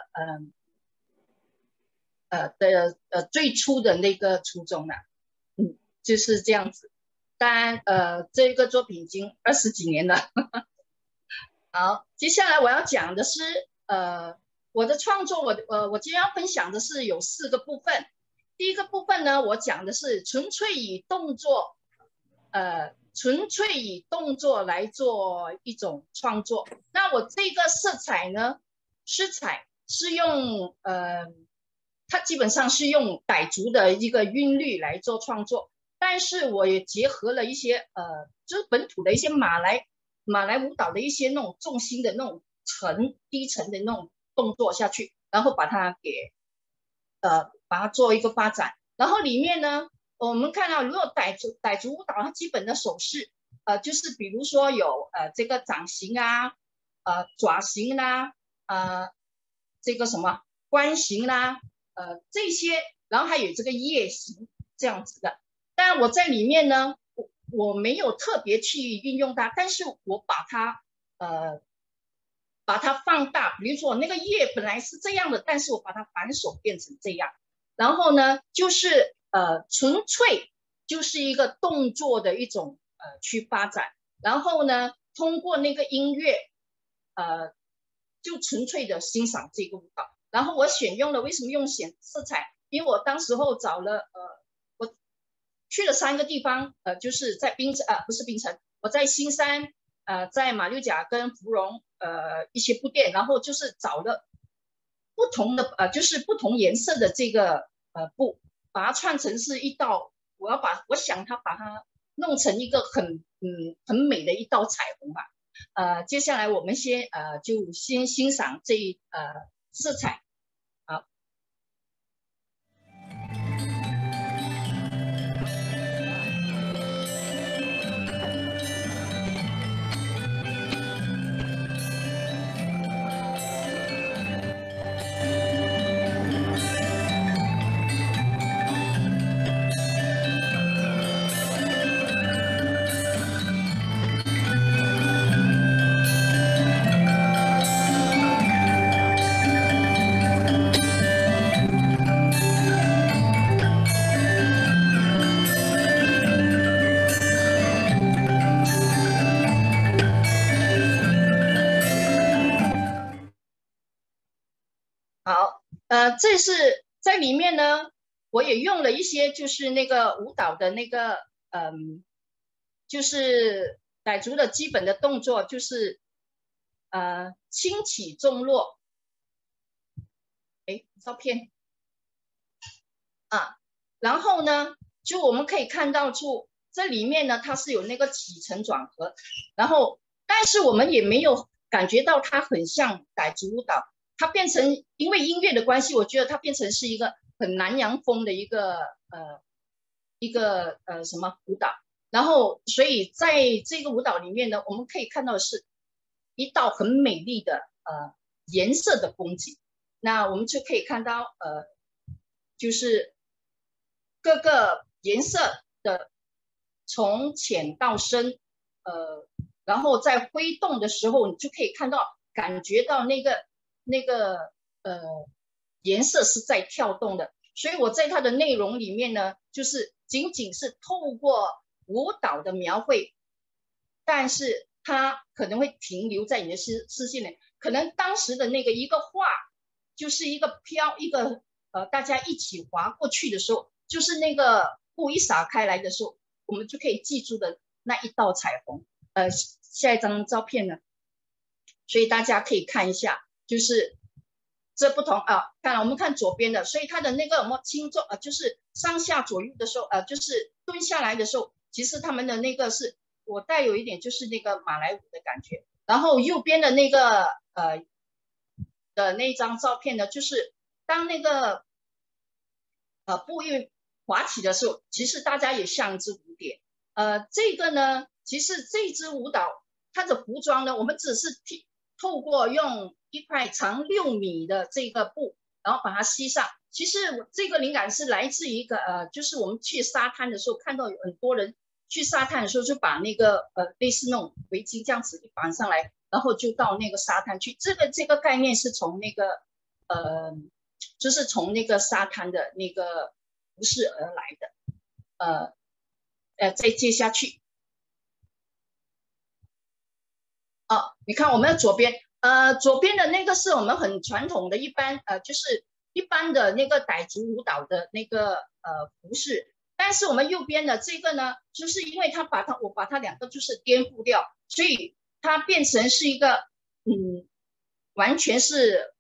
[SPEAKER 4] 最初的那个初衷了，就是这样子。当然这个作品已经20几年了。好，接下来我要讲的是我的创作，我今天要分享的是有4个部分。第一个部分呢，我讲的是纯粹以动作来做一种创作。那我这个色彩是用它基本上是用傣族的一个韵律来做创作，但是我也结合了一些就是本土的一些马来舞蹈的一些那种重心的那种低沉的那种动作下去，然后把它做一个发展。然后里面呢，我们看到如果傣族舞蹈它基本的手势就是比如说有这个掌形啊爪形啦这个什么关形啦这些，然后还有这个叶形这样子的。但我在里面呢我没有特别去运用它，但是我把它放大，比如说那个叶本来是这样的，但是我把它反手变成这样，然后呢就是纯粹就是一个动作的一种去发展，然后呢通过那个音乐就纯粹的欣赏这个舞蹈。然后我选用了，为什么用色彩？因为我当时候找了我去了3个地方，就是在不是槟城，我在新山在马六甲跟芙蓉一些布店，然后就是找了不同的就是不同颜色的这个布，把它串成是一道，我想把它弄成一个很美的一道彩虹吧。接下来我们就先欣赏这色彩。好，这是在里面呢，我也用了一些就是那个舞蹈的那个就是傣族的基本的动作，就是轻起重落。照片然后呢就我们可以看到出这里面呢它是有那个起承转合，然后但是我们也没有感觉到它很像傣族舞蹈，它变成因为音乐的关系，我觉得它变成是一个很南洋风的一个什么舞蹈。然后所以在这个舞蹈里面呢，我们可以看到的是一道很美丽的颜色的风景。那我们就可以看到就是各个颜色的从浅到深，然后在挥动的时候，你就可以看到感觉到那个颜色是在跳动的。所以我在它的内容里面呢，就是仅仅是透过舞蹈的描绘，但是它可能会停留在你的视线里，可能当时的那个一个画就是一个大家一起划过去的时候，就是那个布一撒开来的时候，我们就可以记住的那一道彩虹。下一张照片呢，所以大家可以看一下，就是这不同啊。看我们看左边的，所以它的那个有没有轻重就是上下左右的时候，就是蹲下来的时候，其实他们的那个是我带有一点就是那个马来舞的感觉。然后右边的那个的那张照片呢，就是当那个布一滑起的时候，其实大家也像一只蝴蝶。这个呢，其实这支舞蹈它的服装呢，我们只是透过用一块长6米的这个布，然后把它吸上。其实这个灵感是来自一个就是我们去沙滩的时候看到有很多人去沙滩的时候，就把那个类似那种围巾这样子一绑上来，然后就到那个沙滩去。这个概念是从那个就是从那个沙滩的那个服饰而来的。再接下去。你看我们的左边，左边的那个是我们很传统的就是一般的那个傣族舞蹈的那个服饰，但是我们右边的这个呢，就是因为我把它两个就是颠覆掉，所以它变成是一个完全是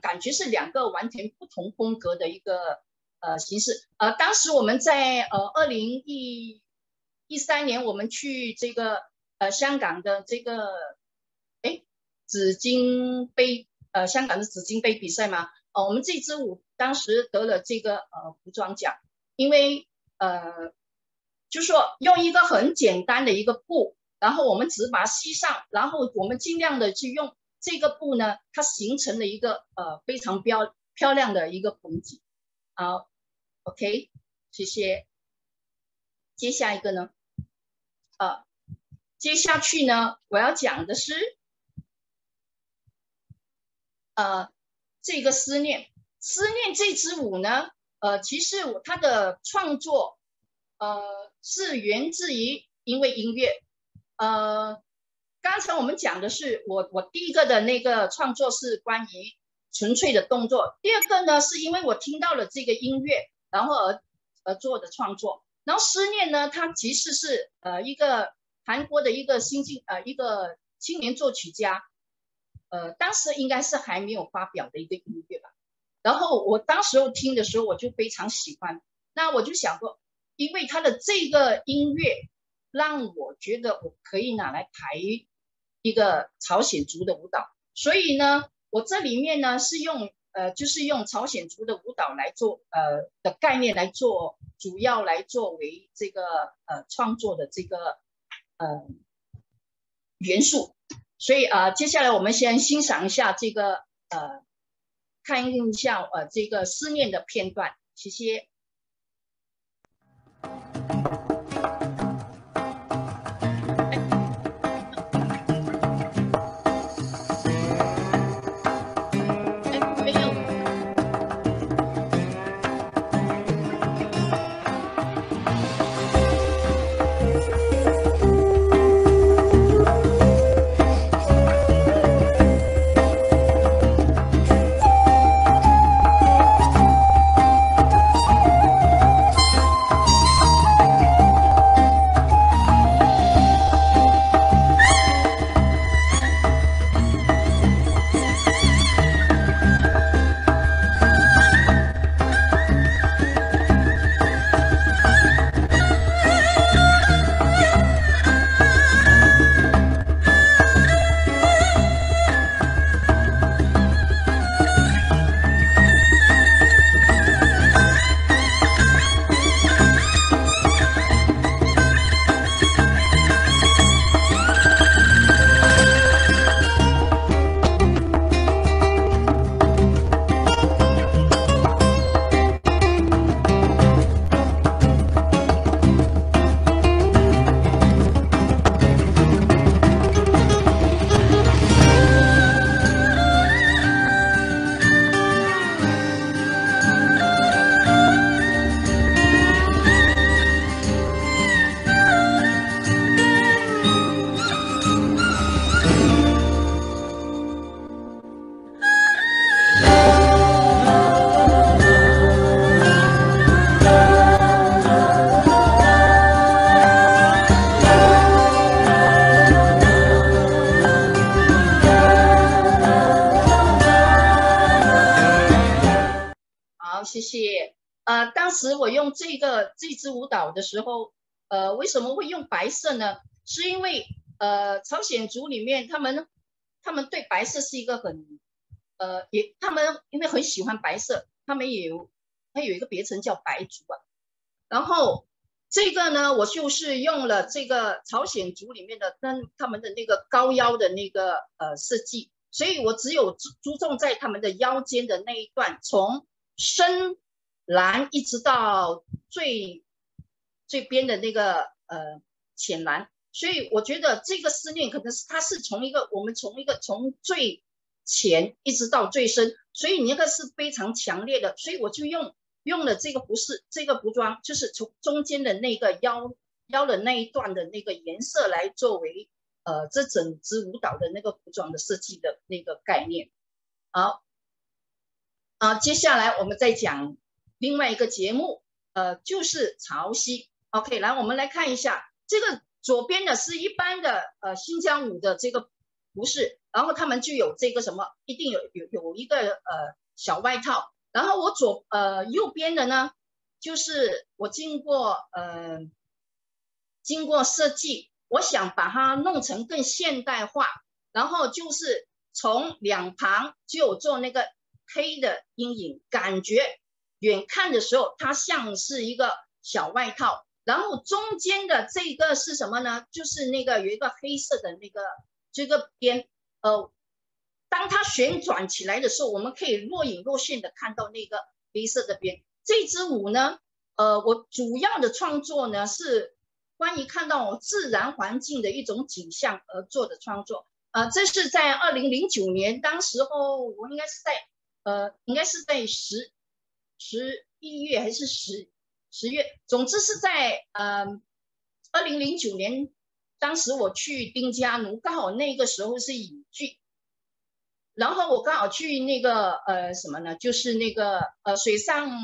[SPEAKER 4] 感觉是两个完全不同风格的一个形式。当时我们在2013年我们去这个香港的这个紫金杯香港的紫金杯比赛嘛，我们这支舞当时得了这个服装奖，因为就是说用一个很简单的一个布，然后我们只把它吸上，然后我们尽量的去用这个布呢，它形成了一个非常漂亮的一个风景。好 ，OK， 谢谢。接下一个呢，接下去呢，我要讲的是这个思念这支舞呢，其实它的创作是源自于因为音乐。刚才我们讲的是我第一个的那个创作是关于纯粹的动作，第二个呢是因为我听到了这个音乐，然后而做的创作。然后思念呢，它其实是一个韩国的一个一个青年作曲家，当时应该是还没有发表的一个音乐吧。然后我当时候听的时候，我就非常喜欢。那我就想过，因为他的这个音乐让我觉得我可以拿来排一个朝鲜族的舞蹈，所以呢，我这里面呢是就是用朝鲜族的舞蹈来做的概念来做，主要来作为这个创作的这个元素。所以接下来我们先欣赏一下这个看一下这个思念的片段，谢谢。当时我用这支舞蹈的时候，为什么会用白色呢？是因为朝鲜族里面他们对白色是一个很他们因为很喜欢白色，他有一个别称叫白族啊。然后这个呢，我就是用了这个朝鲜族里面的他们的那个高腰的那个设计，所以我只有注重在他们的腰间的那一段，从深蓝一直到最边的那个浅蓝。所以我觉得这个思念可能是它是从最浅一直到最深，所以你那个是非常强烈的，所以我就用了这个服装，就是从中间的那个腰的那一段的那个颜色来作为这整支舞蹈的那个服装的设计的那个概念。好，接下来我们再讲另外一个节目，就是潮汐。OK， 来我们来看一下这个。左边的是一般的新疆舞的这个服饰，然后他们就有这个什么，一定有一个小外套。然后我右边的呢，就是我经过设计，我想把它弄成更现代化，然后就是从两旁就有做那个黑的阴影，感觉远看的时候它像是一个小外套。然后中间的这个是什么呢？就是那个有一个黑色的那个这个边，当它旋转起来的时候，我们可以若隐若现的看到那个黑色的边。这支舞呢，我主要的创作呢是关于看到自然环境的一种景象而做的创作。这是在2009年，当时候我应该是在11月还是10月，总之是在2009年，当时我去丁加奴，刚好那个时候是雨季，然后我刚好去那个什么呢？就是那个水上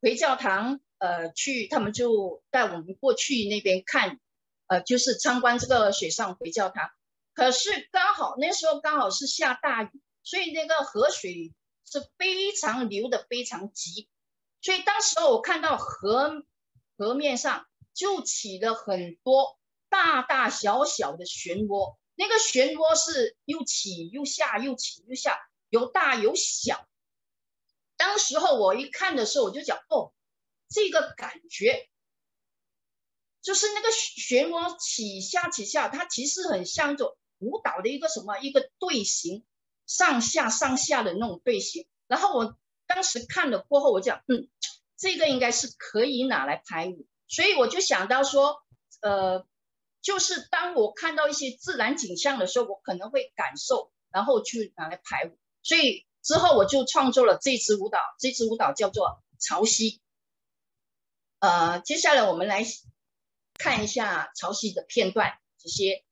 [SPEAKER 4] 回教堂，他们就带我们过去那边看，就是参观这个水上回教堂。可是那时候刚好是下大雨，所以那个河水是非常流的非常急。所以当时我看到河面上就起了很多大大小小的漩涡，那个漩涡是又起又下，又起又下，有大有小。当时候我一看的时候，我就讲这个感觉就是那个漩涡起下，它其实很像一种舞蹈的一个队形，上下的那种队形。然后我当时看了过后，我讲这个应该是可以拿来排舞，所以我就想到说，就是当我看到一些自然景象的时候，我可能会感受，然后去拿来排舞。所以之后我就创作了这支舞蹈叫做潮汐。接下来我们来看一下潮汐的片段，这些。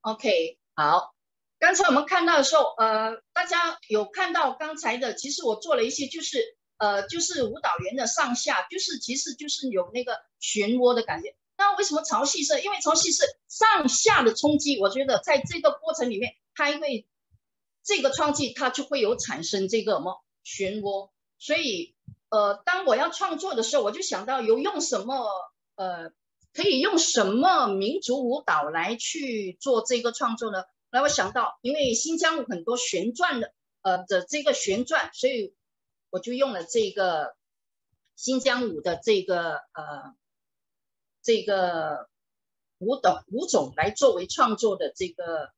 [SPEAKER 4] OK， 好，刚才我们看到的时候，大大家有看到刚才的，其实我做了一些就是舞蹈员的上下，其实就是有那个漩涡的感觉。那为什么潮汐是？因为潮汐是上下的冲击，我觉得在这个过程里面，它因为这个冲击，它就会有产生这个什么漩涡。所以当我要创作的时候，我就想到用什么可以用什么民族舞蹈来去做这个创作呢？来，我想到，因为新疆有很多旋转的这个旋转，所以我就用了这个新疆舞的这个舞种来作为创作的这个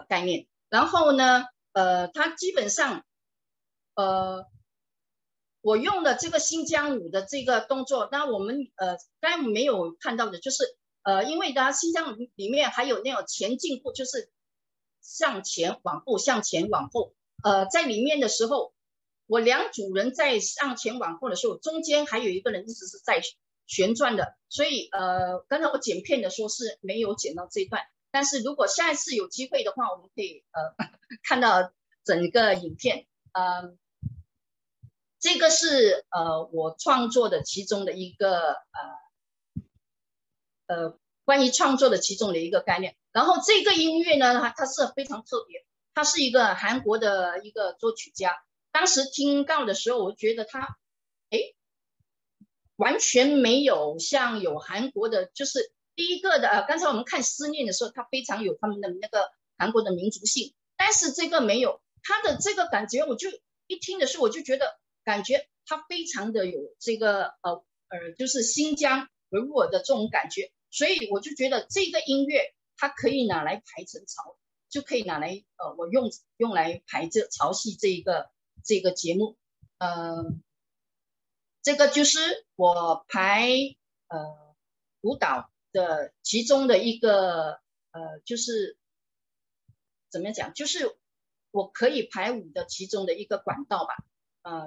[SPEAKER 4] 概念。然后呢，它基本上我用了这个新疆舞的这个动作，那我们刚才没有看到的就是。因为它新疆里面还有那种前进步，就是向前往后，向前往后。在里面的时候，我两组人在向前往后的时候，中间还有一个人一直是在旋转的。所以刚才我剪片的时候是没有剪到这一段，但是如果下一次有机会的话，我们可以看到整个影片。这个是我创作的其中的一个关于创作的其中的一个概念。然后这个音乐呢，它是非常特别，他是一个韩国的一个作曲家。当时听到的时候，我觉得他完全没有像有韩国的，就是第一个的刚才我们看《思念》的时候，它非常有他们的那个韩国的民族性，但是这个没有。他的这个感觉，我就一听的时候，我就觉得感觉他非常的有这个就是新疆维吾尔的这种感觉。所以我就觉得这个音乐它可以拿来排成潮，就可以拿来我用来排这潮汐这个节目。这个就是我排舞蹈的其中的一个就是怎么讲，就是我可以排舞的其中的一个管道吧。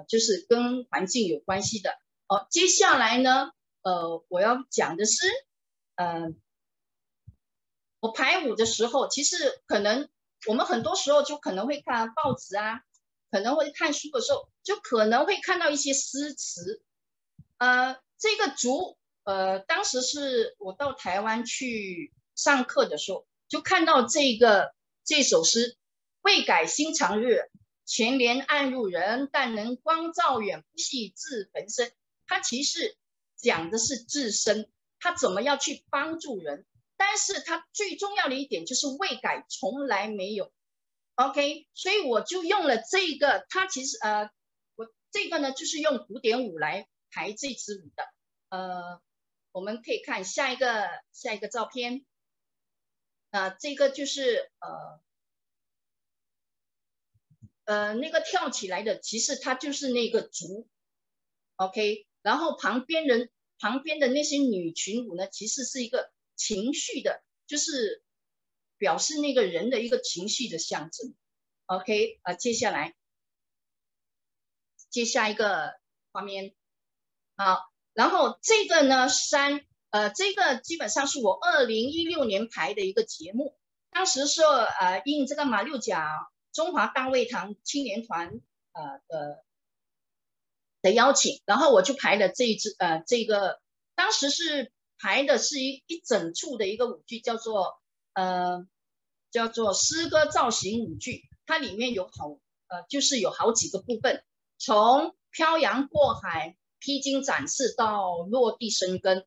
[SPEAKER 4] 就是跟环境有关系的。接下来呢我要讲的是我排舞的时候，其实可能我们很多时候就可能会看报纸啊，可能会看书的时候，就可能会看到一些诗词。这个竹当时是我到台湾去上课的时候，就看到这首诗：未改心常日，前帘暗入人，但能光照远，不系自焚身。它其实讲的是自身，他怎么样去帮助人，但是他最重要的一点就是未改，从来没有。OK， 所以我就用了这个，它其实我这个呢就是用古典舞来排这支舞的。我们可以看下一个照片。这个就是那个跳起来的，其实它就是那个竹。OK， 然后旁边的那些女群舞呢，其实是一个情绪的，就是表示那个人的一个情绪的象征。OK， 接下一个画面。好，然后这个呢这个基本上是我2016年排的一个节目，当时是应这个马六甲中华大卫堂青年团的邀请，然后我就排了这个当时是排的是一整处的一个舞剧，叫做诗歌造型舞剧。它里面就是有好几个部分，从漂洋过海、披荆斩棘到落地生根。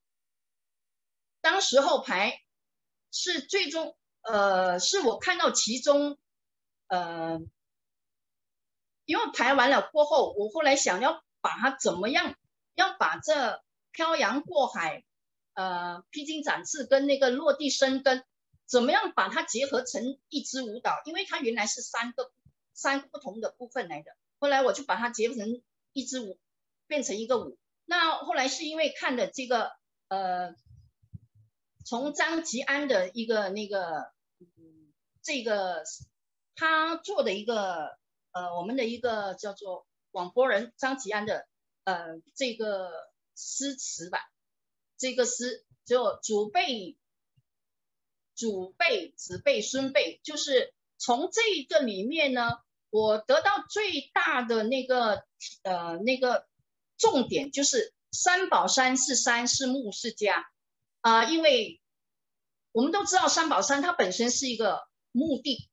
[SPEAKER 4] 当时候排是最终是我看到其中因为排完了过后，我后来想要把它怎么样，要把这漂洋过海、披荆斩棘跟那个落地生根，怎么样把它结合成一支舞蹈？因为它原来是三个不同的部分来的，后来我就把它结合成一支舞，变成一个舞。那后来是因为看的这个从张吉安的一个这个他做的一个我们的一个叫做广播人张吉安的这个诗词吧，这个诗就祖辈、子辈、孙辈，就是从这个里面呢，我得到最大的那个重点就是三宝山是山是木是家因为我们都知道三宝山它本身是一个墓地，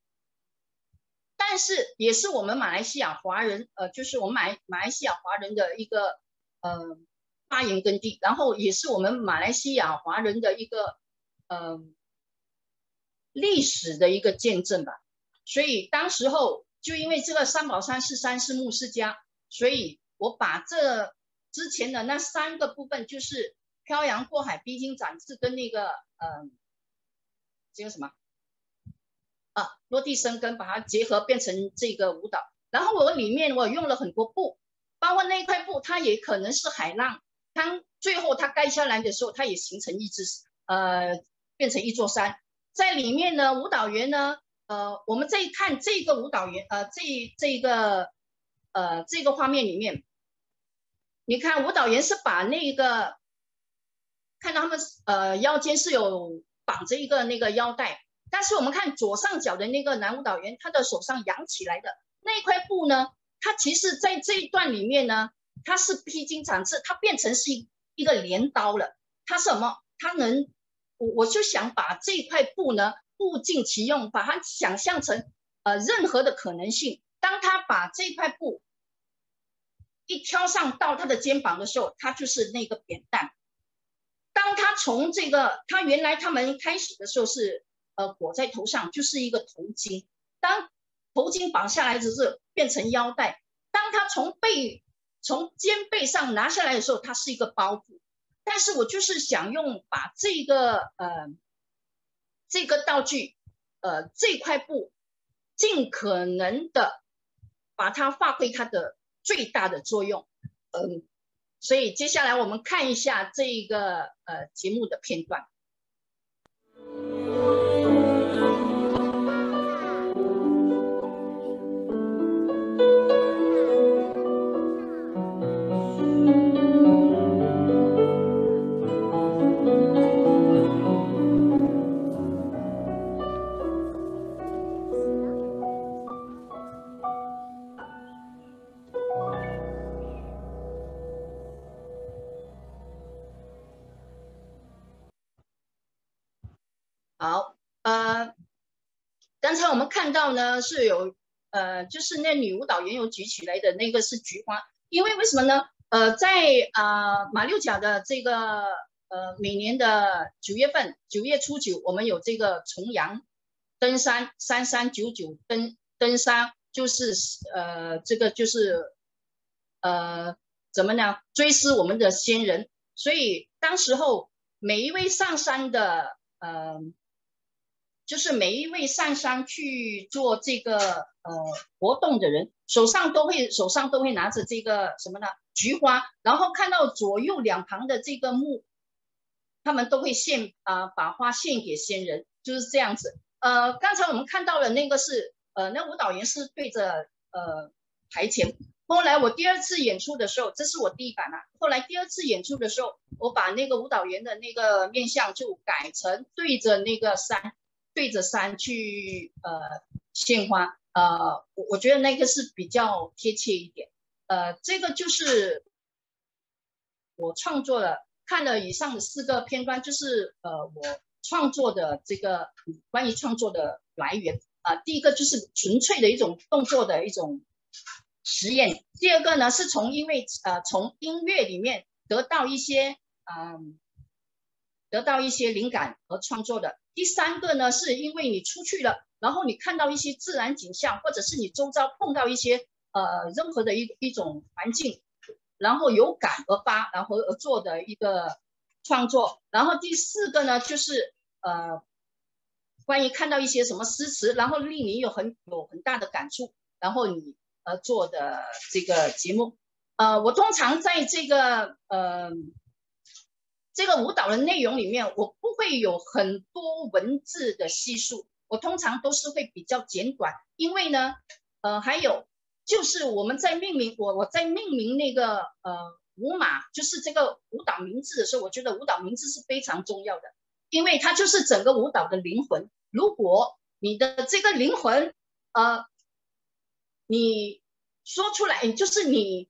[SPEAKER 4] 但是也是我们马来西亚华人就是我们马来西亚华人的一个发源根地，然后也是我们马来西亚华人的一个历史的一个见证吧。所以当时候就因为这个三宝山是山是木是家，所以我把这之前的那3个部分，就是漂洋过海、披荆斩棘跟那个这个什么落地生根，把它结合变成这个舞蹈。然后我里面我用了很多布，包括那块布它也可能是海浪，当最后它盖下来的时候，它也形成变成一座山。在里面呢，舞蹈员呢我们再看这个舞蹈员这个画面里面，你看舞蹈员是把那个看到他们腰间是有绑着一个那个腰带，但是我们看左上角的那个男舞蹈员，他的手上扬起来的那块布呢，它其实在这一段里面呢，它是披荆斩棘，它变成是一个镰刀了。它什么？它能，我就想把这块布呢物尽其用，把它想象成任何的可能性。当他把这块布一挑上到他的肩膀的时候，它就是那个扁担。当他从这个，他原来他们开始的时候是裹在头上，就是一个头巾。当头巾绑下来只是变成腰带，当他从肩背上拿下来的时候，它是一个包袱。但是我就是想用把这个道具这块布尽可能的把它发挥它的最大的作用。所以接下来我们看一下这个节目的片段。好，刚才我们看到呢是有就是那女舞蹈员有举起来的那个是菊花，因为什么呢？在马六甲的这个每年的9月份，9月初9，我们有这个重阳登山3399登山，就是这个就是怎么呢？追思我们的先人，所以当时候每一位上山的就是每一位上山去做这个活动的人，手上都会拿着这个什么呢？菊花，然后看到左右两旁的这个木，他们都会把花献给先人，就是这样子。刚才我们看到了那个是那舞蹈员是对着台前。后来我第2次演出的时候，这是我第一版后来第2次演出的时候，我把那个舞蹈员的那个面相就改成对着那个山去献花。我觉得那个是比较贴切一点。这个就是我创作了，看了以上的4个片段，就是我创作的这个关于创作的来源。第一个就是纯粹的一种动作的一种实验，第二个呢是从音乐里面得到一些灵感而创作的。第3个呢是因为你出去了，然后你看到一些自然景象，或者是你周遭碰到一些任何的一种环境，然后有感然后而做的一个创作。然后第4个呢就是关于看到一些什么诗词，然后令你有很大的感触，然后你做的这个节目。我通常在这个舞蹈的内容里面，我不会有很多文字的叙述，我通常都是会比较简短。因为呢还有就是我们在命名我在命名那个舞马，就是这个舞蹈名字的时候，我觉得舞蹈名字是非常重要的，因为它就是整个舞蹈的灵魂。如果你的这个灵魂，你说出来，就是你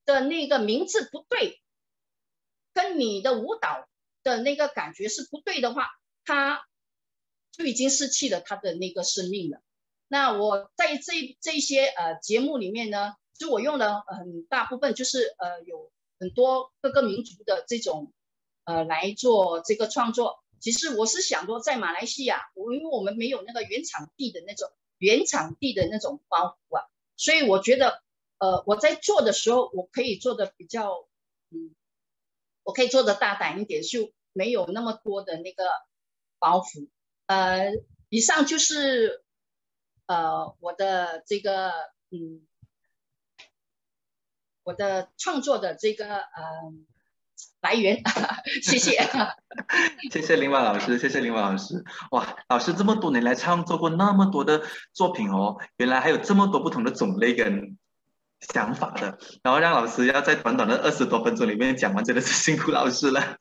[SPEAKER 4] 的那个名字不对，跟你的舞蹈的那个感觉是不对的话，他就已经失去了他的那个生命了。那我在这些节目里面呢，就我用了很大部分就是有很多各个民族的这种来做这个创作。其实我是想说，在马来西亚，因为我们没有那个原场地的那种包袱啊，所以我觉得我在做的时候，我可以做的比较我可以做的大胆一点，就没有那么多的那个包袱。以上就是我的这个我的创作的这个来源，谢谢。
[SPEAKER 1] 谢谢林婉老师，谢谢林婉老师。哇，老师这么多年来创作过那么多的作品哦，原来还有这么多不同的种类跟想法的，然后让老师要在短短的20多分钟里面讲完，真的是辛苦老师了。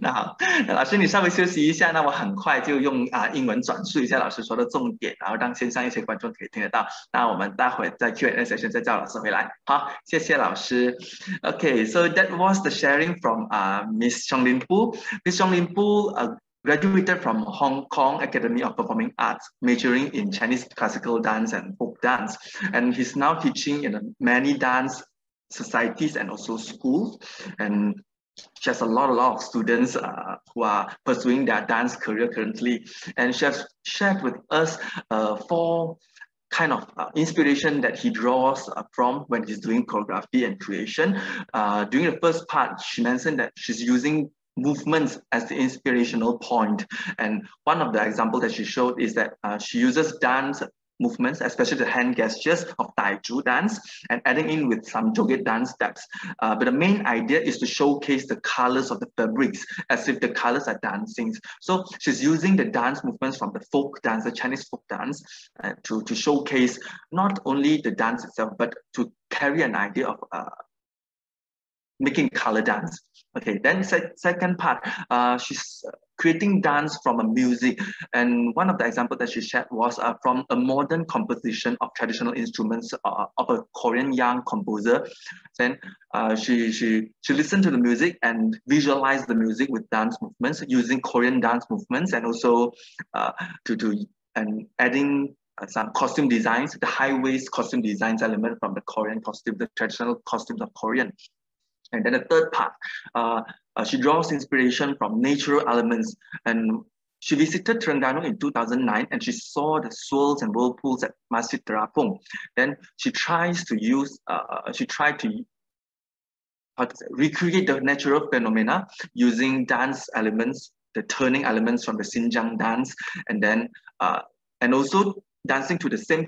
[SPEAKER 1] 那好，那老师你稍微休息一下，那我很快就用英文转述一下老师说的重点，然后让线上一些观众可以听得到。那我们待会在 Q&A session 再叫老师回来。好，谢谢老师。Okay, so that was the sharing from Miss Chonglin Poo. Miss Chonglin Poo graduated from Hong Kong Academy of Performing Arts, majoring in Chinese classical dance and folk dance. And he's now teaching in many dance societies and also schools. And she has a lot of students who are pursuing their dance career currently. And she has shared with us 4 kind of inspiration that he draws from when he's doing choreography and creation. During the first part, she mentioned that she's using movements as the inspirational point. And one of the examples that she showed is that she uses dance movements, especially the hand gestures of Taiju dance, and adding in with some Joget dance steps. But the main idea is to showcase the colors of the fabrics as if the colors are dancing. So she's using the dance movements from the folk dance, the Chinese folk dance, to showcase not only the dance itself, but to carry an idea of making color dance. Okay, then second part, she's creating dance from a music. And one of the examples that she shared was from a modern composition of traditional instruments of a Korean young composer. Then she listened to the music and visualized the music with dance movements using Korean dance movements, and also and adding some costume designs, the high waist costume designs element from the Korean costume, the traditional costumes of Korean. And then the third part, she draws inspiration from natural elements. And she visited Terengganu in 2009, and she saw the swirls and whirlpools at Masjid Terapung. Then she tries to use, recreate the natural phenomena using dance elements, the turning elements from the Xinjiang dance, and then and also dancing to the same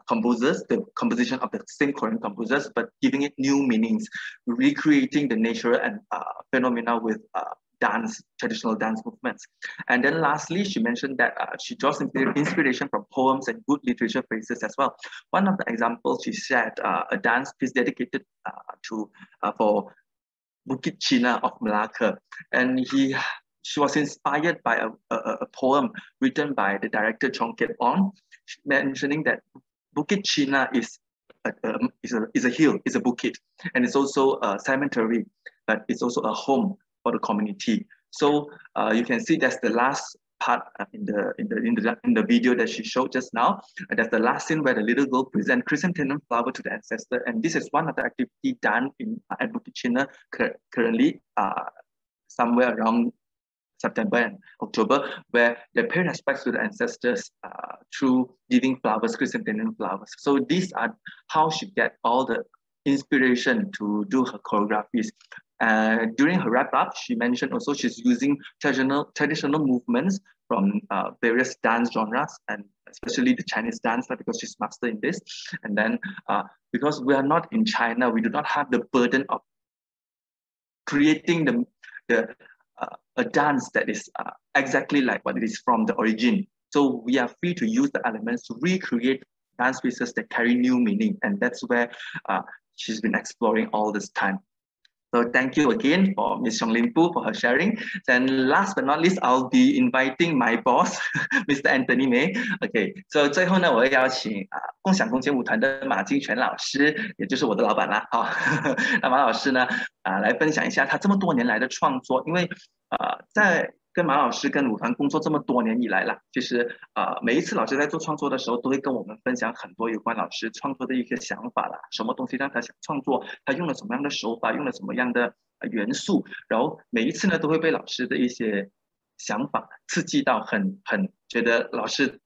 [SPEAKER 1] composers, the composition of the same Korean composers, but giving it new meanings, recreating the nature and phenomena with traditional dance movements. And then lastly, she mentioned that she draws inspiration from poems and good literature phrases as well. One of the examples, she shared a dance piece dedicated for Bukit Cina of Malacca. And she was inspired by a poem written by the director Chong Kiet On, mentioning that Bukit Cina is a hill, is a bukit, and it's also a cemetery, but it's also a home for the community. So you can see that's the last part in the video that she showed just now. That's the last scene where the little girl presents chrysanthemum flower to the ancestor, and this is one of the activities done at Bukit Cina currently, somewhere around September and October, where they pay respects to the ancestors through giving flowers, chrysanthemum flowers. So these are how she get all the inspiration to do her choreographies. During her wrap-up, she mentioned also she's using traditional movements from various dance genres, and especially the Chinese dance, because she's master in this. And then because we are not in China, we do not have the burden of creating a dance that is exactly like what it is from the origin. So we are free to use the elements to recreate dance pieces that carry new meaning. And that's where she's been exploring all this time. So thank you again for Ms. Chong Lim Poo for her sharing. And last but not least, I'll be inviting my boss, Mr. Anthony May. Okay, so 最后呢，我会邀请共享空间舞团的马金泉老师，也就是我的老板啦。那马老师呢，来分享一下他这么多年来的创作，因为在跟马老师跟舞团工作这么多年以来啦，其实每一次老师在做创作的时候，都会跟我们分享很多有关老师创作的一些想法啦，什么东西让他想创作，他用了什么样的手法，用了什么样的元素，然后每一次呢都会被老师的一些想法刺激到很觉得老师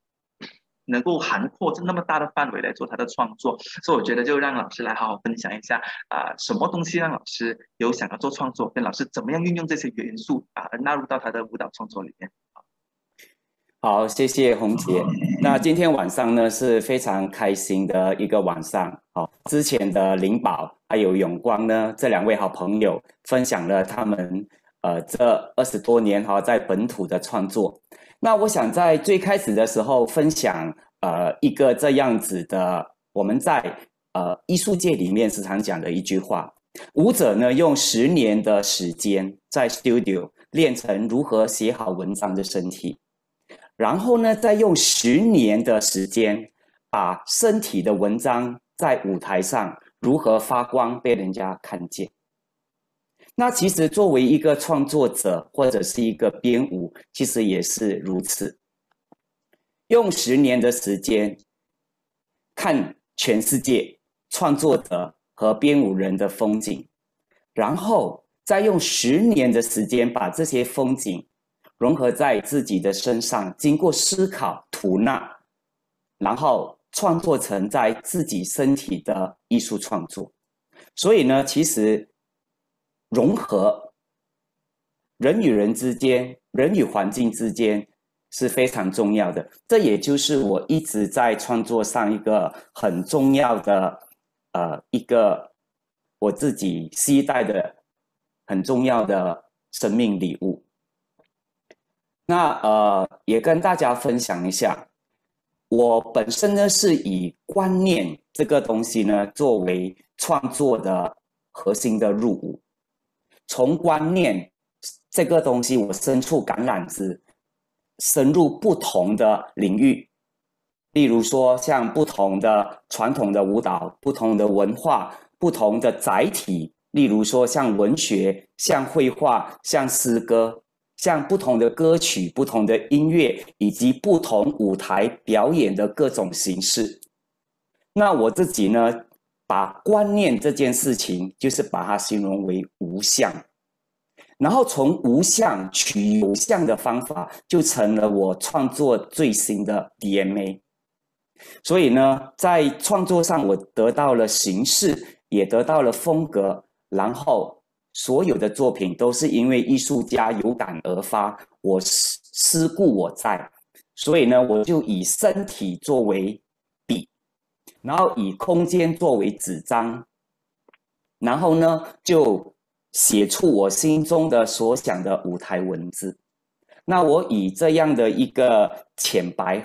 [SPEAKER 1] 能够涵括这那么大的范围来做他的创作，所以我觉得就让老师来好好分享一下什么东西让老师有想要做创作，跟老师怎么样运用这些元素纳入到他的舞蹈创作里面。
[SPEAKER 5] 好，谢谢洪杰。那今天晚上呢是非常开心的一个晚上。好，之前的林宝还有永光呢这两位好朋友分享了他们这20多年在本土的创作。那我想在最开始的时候分享一个这样子的，我们在艺术界里面时常讲的一句话，舞者呢用10年的时间在 studio 练成如何写好文章的身体，然后呢再用10年的时间把身体的文章在舞台上如何发光被人家看见。那其实作为一个创作者或者是一个编舞，其实也是如此，用10年的时间看全世界创作者和编舞人的风景，然后再用10年的时间把这些风景融合在自己的身上，经过思考吐纳，然后创作成在自己身体的艺术创作。所以呢，其实融合人与人之间，人与环境之间是非常重要的。这也就是我一直在创作上一个很重要的一个我自己期待的很重要的生命礼物。那也跟大家分享一下，我本身呢是以观念这个东西呢作为创作的核心的入伍。从观念这个东西我伸出橄榄枝，深入不同的领域，例如说像不同的传统的舞蹈，不同的文化，不同的载体，例如说像文学，像绘画，像诗歌，像不同的歌曲，不同的音乐，以及不同舞台表演的各种形式。那我自己呢把观念这件事情就是把它形容为无相，然后从无相取有相的方法就成了我创作最新的 DNA。 所以呢在创作上我得到了形式，也得到了风格，然后所有的作品都是因为艺术家有感而发，我思故我在，所以呢我就以身体作为笔，然后以空间作为纸张，然后呢就写出我心中的所想的舞台文字。那我以这样的一个浅白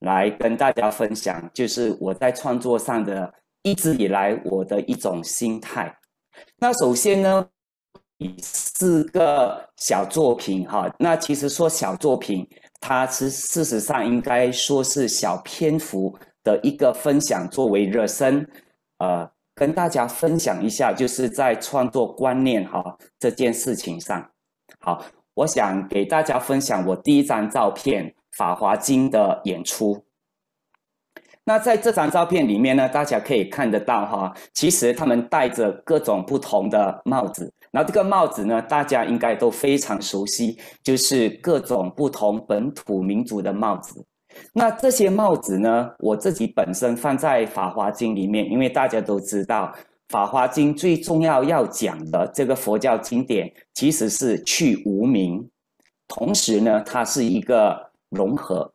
[SPEAKER 5] 来跟大家分享，就是我在创作上的一直以来我的一种心态。那首先呢以4个小作品那其实说小作品，它是事实上应该说是小篇幅的一个分享作为热身，跟大家分享一下，就是在创作观念这件事情上。好，我想给大家分享我第一张照片法华经的演出。那在这张照片里面呢，大家可以看得到其实他们戴着各种不同的帽子，然后这个帽子呢大家应该都非常熟悉，就是各种不同本土民族的帽子。那这些帽子呢我自己本身放在法华经里面，因为大家都知道法华经最重要讲的这个佛教经典其实是去无明，同时呢它是一个融合，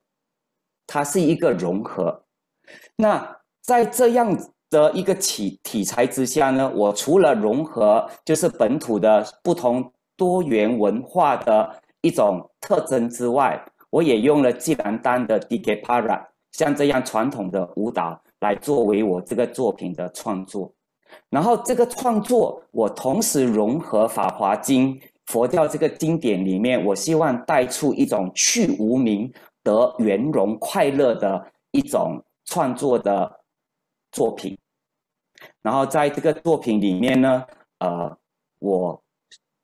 [SPEAKER 5] 那在这样的一个题材之下呢，我除了融合就是本土的不同多元文化的一种特征之外，我也用了吉兰丹的 Dikepara 像这样传统的舞蹈来作为我这个作品的创作。然后这个创作，我同时融合《法华经》佛教这个经典里面，我希望带出一种去无明得圆融快乐的一种创作的作品。然后在这个作品里面呢，我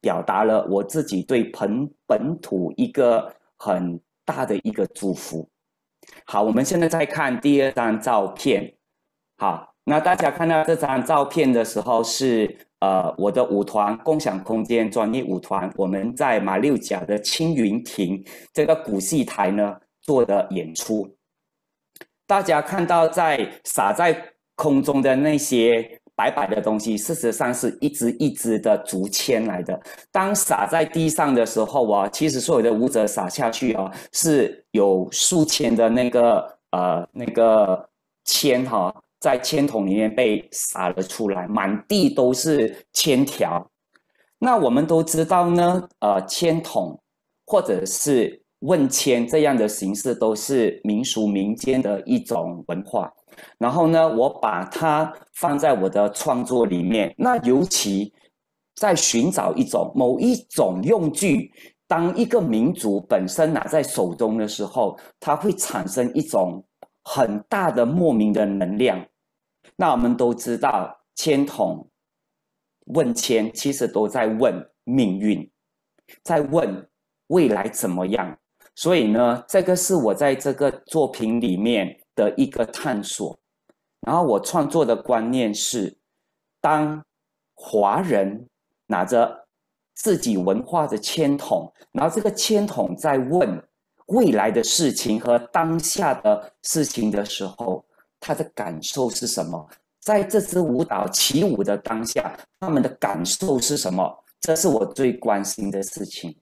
[SPEAKER 5] 表达了我自己对本土一个很大的一个祝福。好，我们现在再看第2张照片。好，那大家看到这张照片的时候是我的舞团共享空间专业舞团，我们在马六甲的青云亭这个古戏台呢做的演出。大家看到在撒在空中的那些白白的东西，事实上是一只一只的竹签来的。当撒在地上的时候啊，其实所有的舞者撒下去啊，是有数千的那个签哈，在签筒里面被撒了出来，满地都是签条。那我们都知道呢，签筒或者是问签这样的形式都是民俗民间的一种文化。然后呢，我把它放在我的创作里面。那尤其在寻找某一种用具，当一个民族本身拿在手中的时候，它会产生一种很大的莫名的能量。那我们都知道，签筒问签其实都在问命运，在问未来怎么样。所以呢，这个是我在这个作品里面的一个探索。然后我创作的观念是，当华人拿着自己文化的签筒，然后这个签筒在问未来的事情和当下的事情的时候，他的感受是什么？在这支舞蹈起舞的当下，他们的感受是什么？这是我最关心的事情。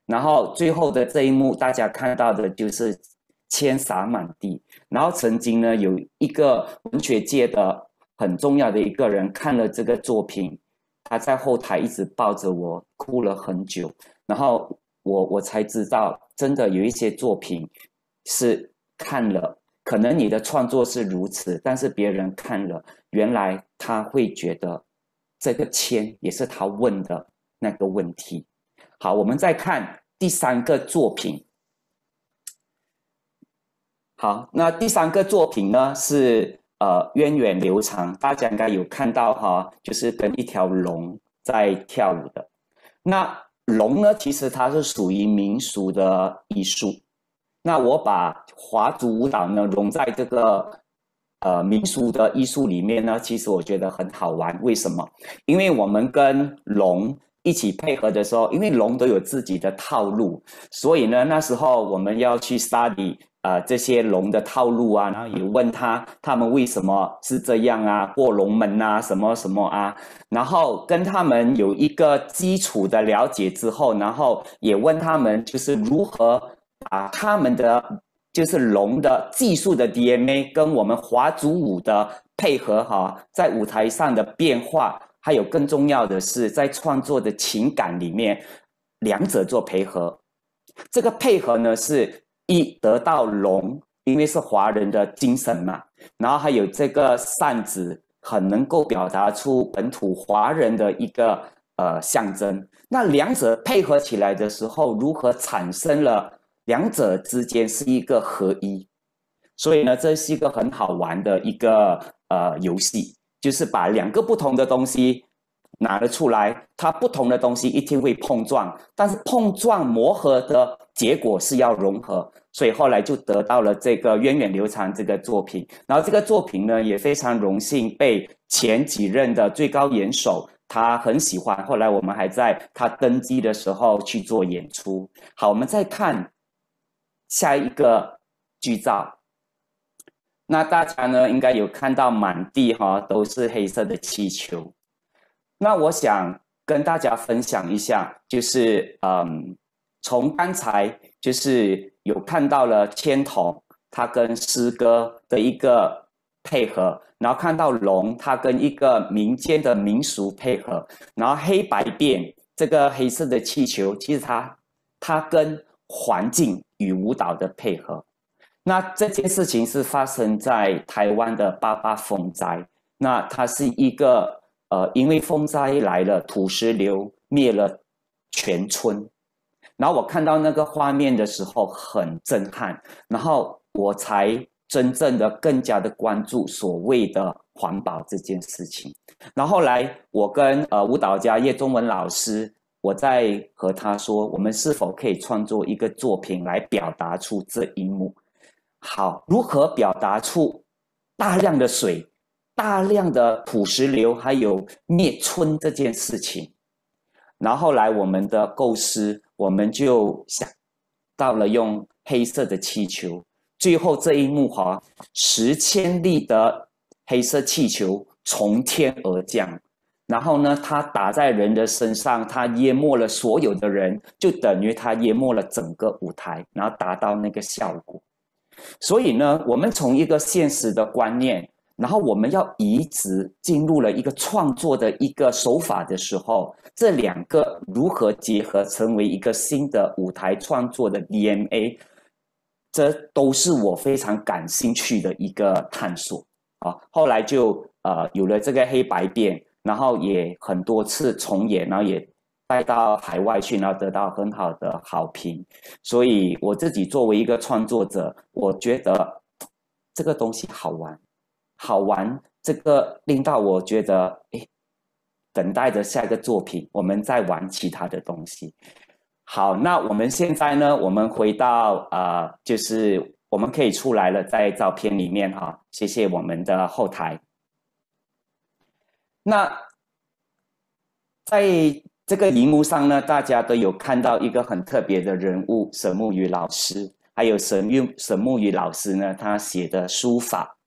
[SPEAKER 5] 然后最后的这一幕，大家看到的就是签洒满地。然后曾经呢，有一个文学界的很重要的一个人看了这个作品，他在后台一直抱着我哭了很久。然后我才知道，真的有一些作品是看了，可能你的创作是如此，但是别人看了，原来他会觉得这个签也是他问的那个问题。好，我们再看第3个作品。好，那第3个作品呢是源远流长，大家应该有看到哈，就是跟一条龙在跳舞的。那龙呢，其实它是属于民俗的艺术。那我把华族舞蹈呢融在这个民俗的艺术里面呢，其实我觉得很好玩。为什么？因为我们跟龙一起配合的时候，因为龙都有自己的套路，所以呢，那时候我们要去 study 这些龙的套路啊，然后也问他们为什么是这样啊，过龙门啊，什么什么啊，然后跟他们有一个基础的了解之后，然后也问他们就是如何把他们的就是龙的技术的 DNA 跟我们华族舞的配合哈，在舞台上的变化。还有更重要的是，在创作的情感里面，两者做配合。这个配合呢，是得到龙，因为是华人的精神嘛，然后还有这个扇子，很能够表达出本土华人的一个象征。那两者配合起来的时候，如何产生了两者之间是一个合一？所以呢，这是一个很好玩的一个游戏。就是把2个不同的东西拿了出来，它不同的东西一定会碰撞，但是碰撞磨合的结果是要融合，所以后来就得到了这个源远流长这个作品。然后这个作品呢，也非常荣幸被前几任的最高元首他很喜欢，后来我们还在他登基的时候去做演出。好，我们再看下一个剧照。那大家呢应该有看到满地都是黑色的气球。那我想跟大家分享一下，就是从刚才就是有看到了签筒它跟诗歌的一个配合，然后看到龙它跟一个民间的民俗配合，然后黑白变这个黑色的气球，其实它跟环境与舞蹈的配合。那这件事情是发生在台湾的88风灾。那它是一个因为风灾来了，土石流灭了全村。然后我看到那个画面的时候很震撼，然后我才真正的更加的关注所谓的环保这件事情。然后后来我跟舞蹈家叶中文老师，我在和他说，我们是否可以创作一个作品来表达出这一幕？好，如何表达出大量的水、大量的土石流，还有灭村这件事情？然后后来我们的构思，我们就想到了用黑色的气球，最后这一幕10千粒的黑色气球从天而降，然后呢，它打在人的身上，它淹没了所有的人，就等于它淹没了整个舞台，然后达到那个效果。所以呢，我们从一个现实的观念，然后我们要移植进入了一个创作的一个手法的时候，这两个如何结合成为一个新的舞台创作的 DNA， 这都是我非常感兴趣的一个探索啊。后来就有了这个黑白变，然后也很多次重演，然后也带到海外去，然后得到很好的好评。所以我自己作为一个创作者，我觉得这个东西好玩，这个令到我觉得，等待着下一个作品，我们再玩其他的东西。好，那我们现在呢，我们回到就是我们可以出来了，在照片里面哈，谢谢我们的后台。那在这个荧幕上呢，大家都有看到一个很特别的人物，沈木鱼老师，还有沈木鱼老师呢，他写的书法。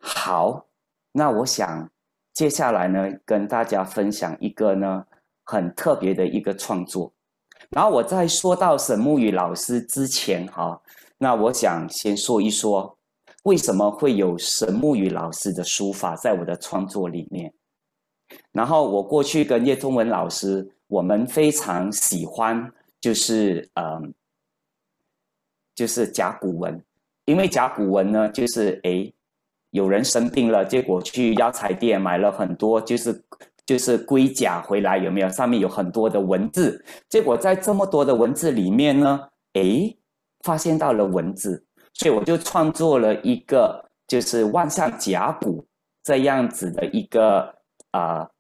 [SPEAKER 5] 好，那我想接下来呢，跟大家分享一个呢很特别的一个创作。然后我在说到沈木鱼老师之前那我想先说一说为什么会有沈木鱼老师的书法在我的创作里面。然后我过去跟叶中文老师，我们非常喜欢就是甲骨文，因为甲骨文呢，就是有人生病了，结果去药材店买了很多就是龟甲回来，有没有？上面有很多的文字，结果在这么多的文字里面呢，发现到了文字，所以我就创作了一个就是万象甲骨这样子的一个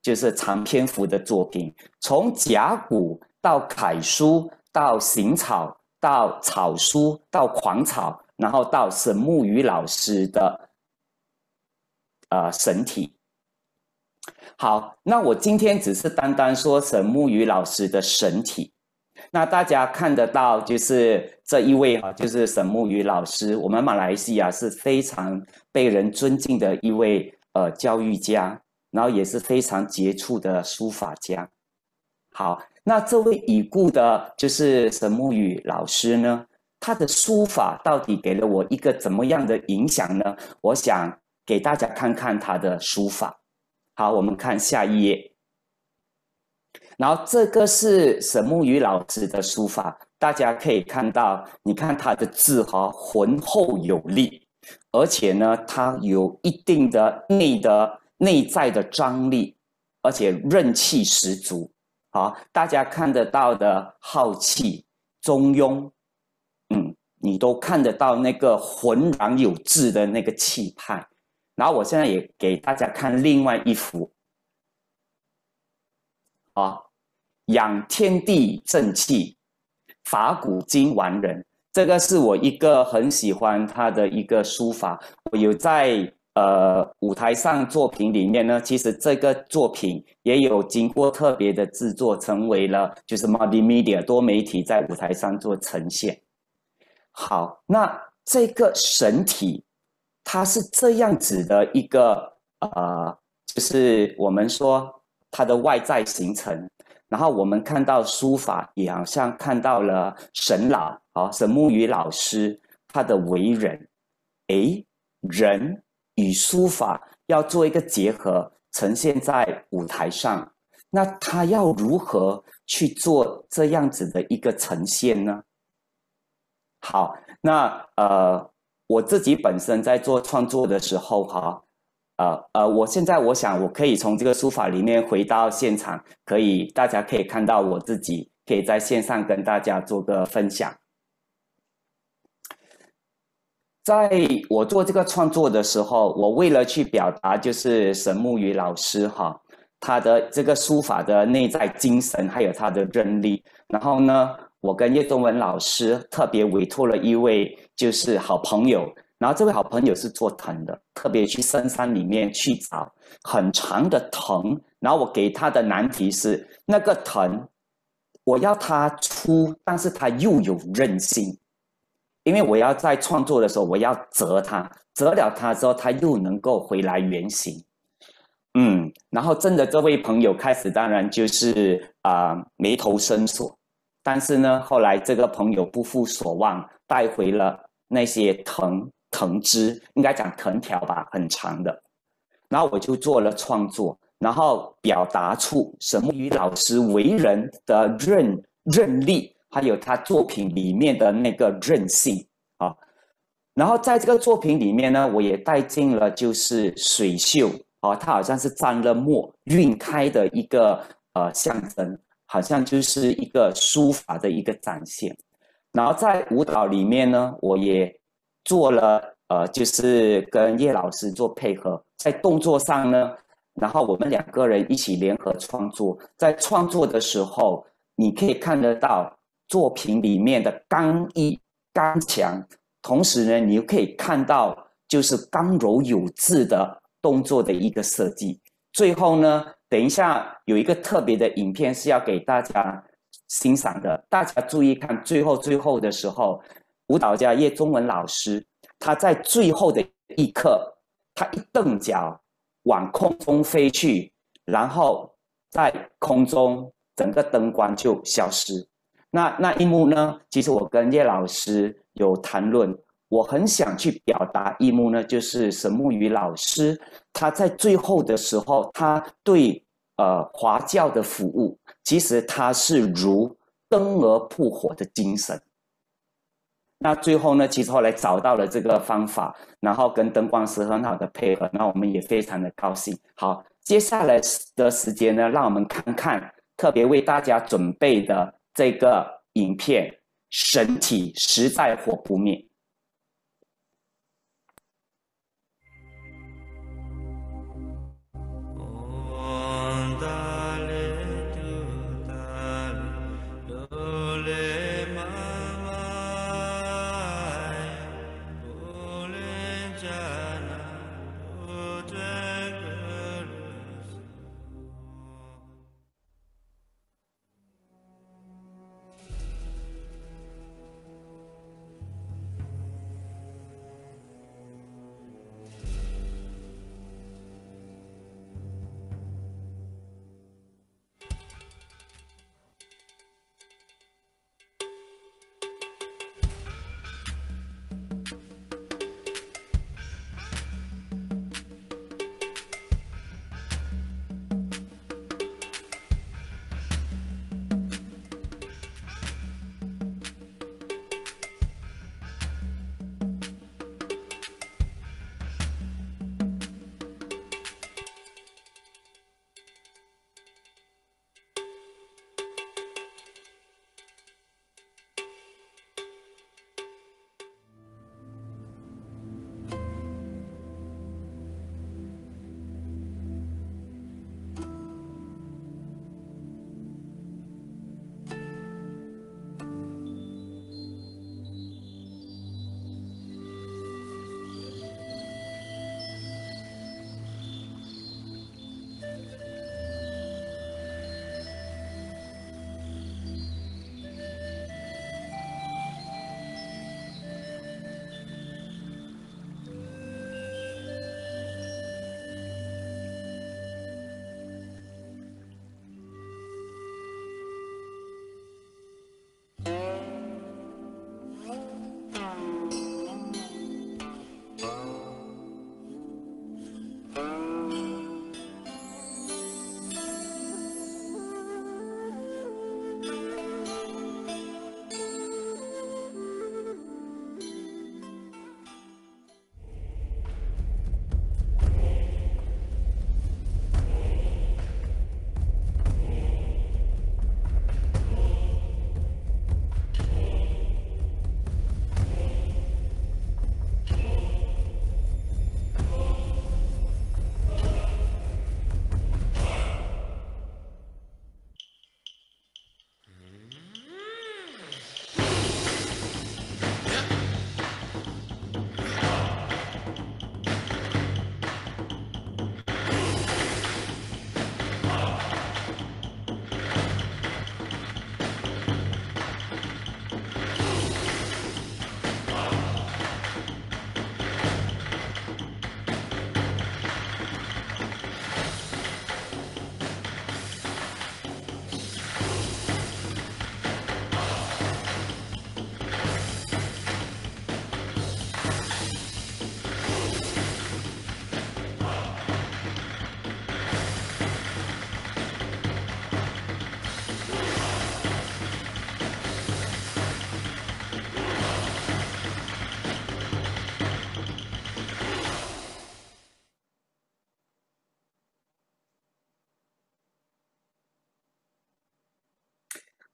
[SPEAKER 5] 就是长篇幅的作品，从甲骨到楷书，到行草，到草书，到狂草，然后到沈木鱼老师的神体。好，那我今天只是单单说沈木鱼老师的神体。那大家看得到，就是这一位就是沈木鱼老师，我们马来西亚是非常被人尊敬的一位教育家，然后也是非常杰出的书法家。好，那这位已故的就是沈木鱼老师呢，他的书法到底给了我一个怎么样的影响呢？我想给大家看看他的书法。好，我们看下一页。然后这个是沈木鱼老师的书法，大家可以看到，你看他的字浑厚有力，而且呢，它有一定的内在的张力，而且韧气十足。好，大家看得到的浩气、中庸，你都看得到那个浑然有致的那个气派。然后我现在也给大家看另外一幅，养天地正气，法古今完人。这个是我一个很喜欢他的一个书法。我有在舞台上作品里面呢，其实这个作品也有经过特别的制作，成为了就是 multimedia 多媒体在舞台上做呈现。好，那这个神体它是这样子的一个就是我们说它的外在形成。然后我们看到书法，也好像看到了沈木鱼老师他的为人，人与书法要做一个结合，呈现在舞台上，那他要如何去做这样子的一个呈现呢？好，那我自己本身在做创作的时候我现在我想我可以从这个书法里面回到现场，大家可以看到我自己，可以在线上跟大家做个分享。在我做这个创作的时候，我为了去表达就是沈木鱼老师哈，他的这个书法的内在精神，还有他的韧力。然后呢，我跟叶中文老师特别委托了一位就是好朋友，然后这位好朋友是做藤的，特别去深山里面去找很长的藤，然后我给他的难题是那个藤，我要它粗，但是它又有韧性。因为我要在创作的时候，我要折它，折了它之后，它又能够回来原形。然后真的这位朋友开始当然就是眉头深锁，但是呢，后来这个朋友不负所望，带回了那些藤枝，应该讲藤条吧，很长的。然后我就做了创作，然后表达出沈木鱼老师为人的韧力。还有他作品里面的那个韧性啊，然后在这个作品里面呢，我也带进了就是水袖啊，它好像是沾了墨晕开的一个象征，好像就是一个书法的一个展现。然后在舞蹈里面呢，我也做了就是跟叶老师做配合，在动作上呢，然后我们两个人一起联合创作，在创作的时候，你可以看得到作品里面的刚毅刚强，同时呢，你又可以看到就是刚柔有致的动作的一个设计。最后呢，等一下有一个特别的影片是要给大家欣赏的，大家注意看最后的时候，舞蹈家叶中文老师他在最后的一刻，他一蹬脚往空中飞去，然后在空中整个灯光就消失。那一幕呢，其实我跟叶老师有谈论，我很想去表达一幕呢，就是沈木鱼老师他在最后的时候，他对华教的服务，其实他是如灯而扑火的精神。那最后呢，其实后来找到了这个方法，然后跟灯光师很好的配合，那我们也非常的高兴。好，接下来的时间呢，让我们看看特别为大家准备的这个影片，神体实在火不灭。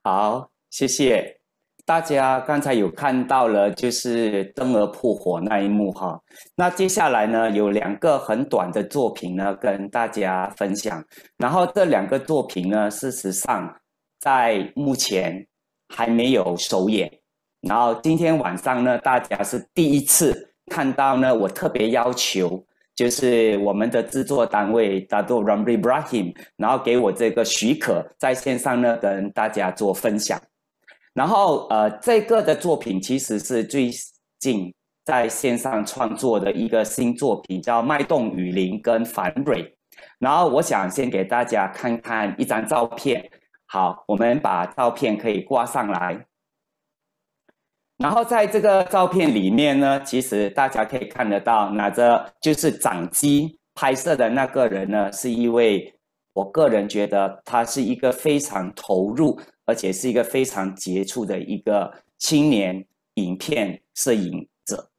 [SPEAKER 5] 好，谢谢大家。刚才有看到了，就是灯儿扑火那一幕哈。那接下来呢，有2个很短的作品呢，跟大家分享。然后这2个作品呢，事实上在目前还没有首演。然后今天晚上呢，大家是第一次看到呢，我特别要求。就是我们的制作单位 Dato' Ramli Ibrahim， 然后给我这个许可，在线上呢跟大家做分享。然后这个的作品其实是最近在线上创作的一个新作品，叫脉动雨林跟繁蕊。然后我想先给大家看看一张照片。好，我们把照片可以挂上来。然后在这个照片里面呢，其实大家可以看得到，拿着就是掌机拍摄的那个人呢，是一位我个人觉得他是一个非常投入，而且是一个非常杰出的一个青年影片摄影者。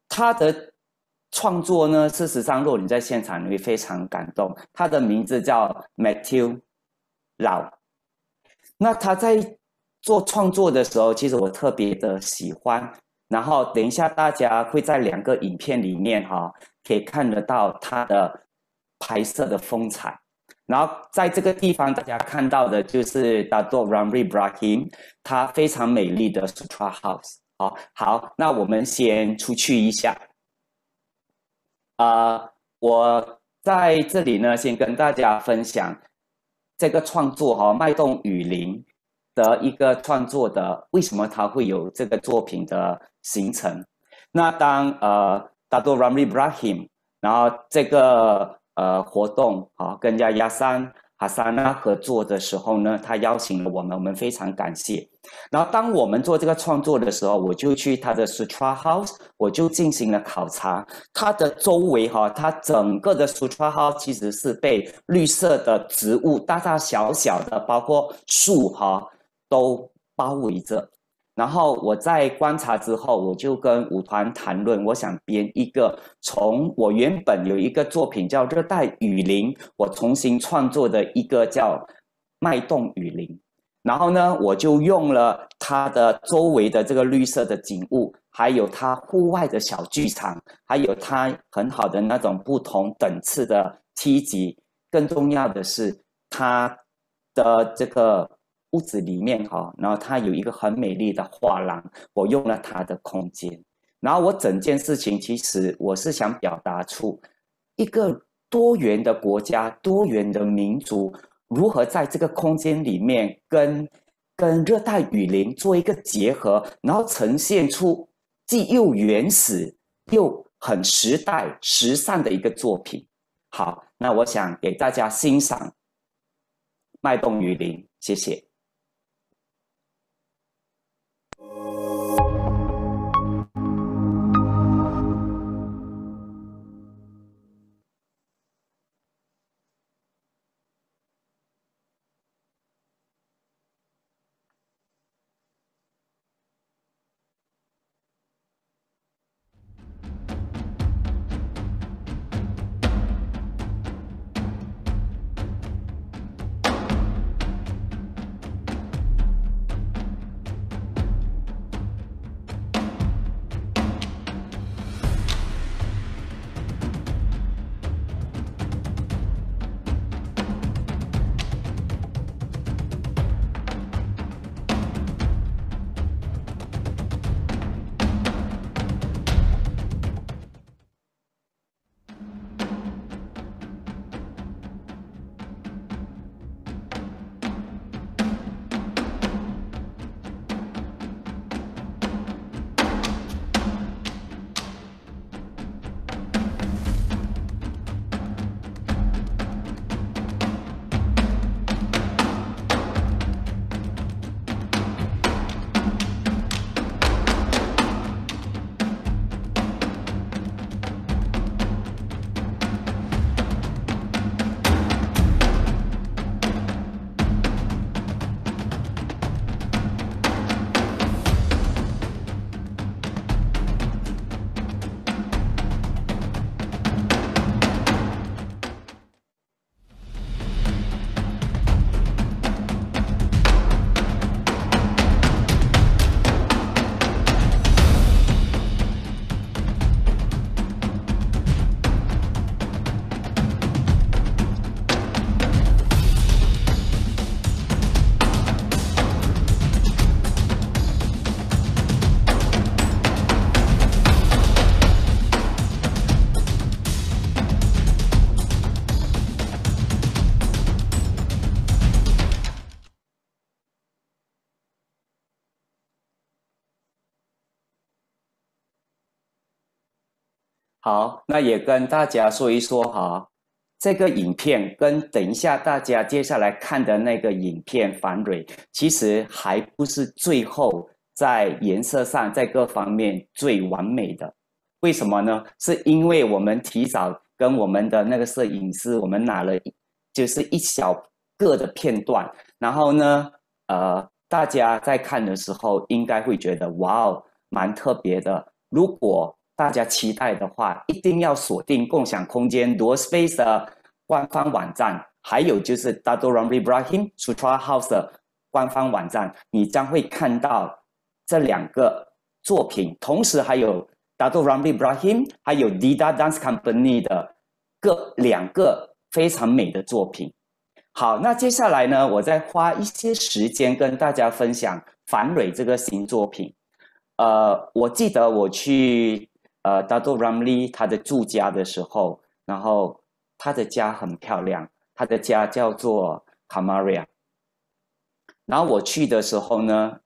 [SPEAKER 5] 他的创作呢，事实上若你在现场你会非常感动。他的名字叫 Matthew Lau。那他在做创作的时候，其实我特别的喜欢。然后等一下大家会在2个影片里面可以看得到他的拍摄的风采。然后在这个地方大家看到的就是 Dato' Ramli Ibrahim 他非常美丽的 Sutra House。好，那我们先出去一下。我在这里呢，先跟大家分享这个创作脉动雨林的一个创作的，为什么它会有这个作品的形成。那当Dato' Ramli Ibrahim 然后这个活动跟Yayasan Hasanah 合作的时候呢，他邀请了我们非常感谢。然后当我们做这个创作的时候，我就去他的 Sutra House， 我就进行了考察。它的周围它整个的 Sutra House 其实是被绿色的植物大大小小的，包括树都包围着。然后我在观察之后，我就跟舞团谈论，我想编一个从我原本有一个作品叫热带雨林，我重新创作的一个叫脉动雨林。然后呢，我就用了它的周围的这个绿色的景物，还有它户外的小剧场，还有它很好的那种不同等次的梯级。更重要的是它的这个屋子里面然后它有一个很美丽的画廊，我用了它的空间。然后我整件事情其实我是想表达出一个多元的国家，多元的民族如何在这个空间里面跟热带雨林做一个结合，然后呈现出既又原始又很时代时尚的一个作品。好，那我想给大家欣赏脉动雨林，谢谢。好，那也跟大家说一说哈，这个影片跟等一下大家接下来看的那个影片反蕊，其实还不是最后在颜色上在各方面最完美的。为什么呢？是因为我们提早跟我们的那个摄影师，我们拿了就是一小个的片段，然后呢，大家在看的时候应该会觉得哇哦，蛮特别的。如果大家期待的话，一定要锁定共享空间 DualSpace 的官方网站，还有就是 Dato' Ramli Ibrahim Sutra House 的官方网站，你将会看到这2个作品，同时还有 Dato' Ramli Ibrahim 还有 Dida Dance Company 的2个非常美的作品。好，那接下来呢，我再花一些时间跟大家分享反蕊这个新作品。我记得我去Dato' Ramli 他的住家的时候，然后他的家很漂亮，他的家叫做 Kamaria。然后我去的时候呢，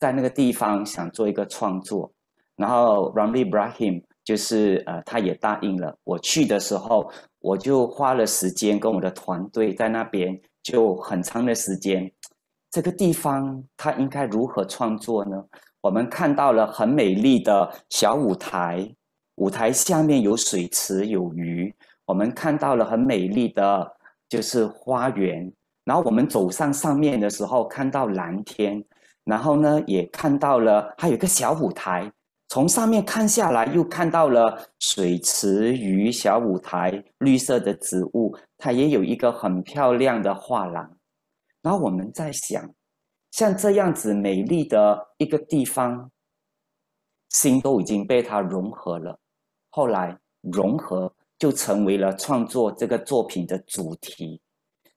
[SPEAKER 5] 在那个地方想做一个创作，然后 Ramli Ibrahim 就是他也答应了。我去的时候，我就花了时间跟我的团队在那边就很长的时间。这个地方他应该如何创作呢？我们看到了很美丽的小舞台，舞台下面有水池有鱼，我们看到了很美丽的就是花园，然后我们走上面的时候看到蓝天，然后呢也看到了还有一个小舞台，从上面看下来又看到了水池鱼小舞台绿色的植物，它也有一个很漂亮的画廊。然后我们在想，像这样子美丽的一个地方，心都已经被它融合了。后来融合就成为了创作这个作品的主题。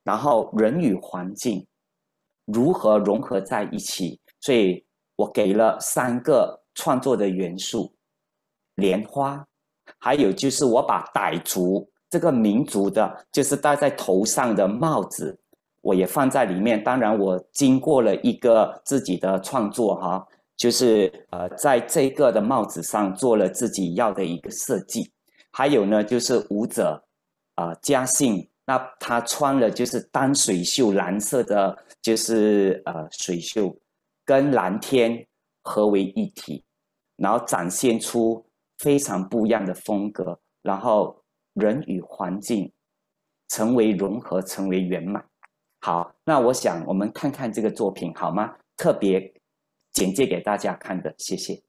[SPEAKER 5] 然后人与环境如何融合在一起，所以我给了3个创作的元素：莲花，还有就是我把傣族这个民族的，就是戴在头上的帽子，我也放在里面。当然我经过了一个自己的创作哈，就是在这个的帽子上做了自己要的一个设计。还有呢就是舞者嘉信，那他穿了就是单水袖蓝色的，就是水袖跟蓝天合为一体，然后展现出非常不一样的风格，然后人与环境成为融合，成为圆满。好，那我想我们看看这个作品好吗？特别简介给大家看的，谢谢。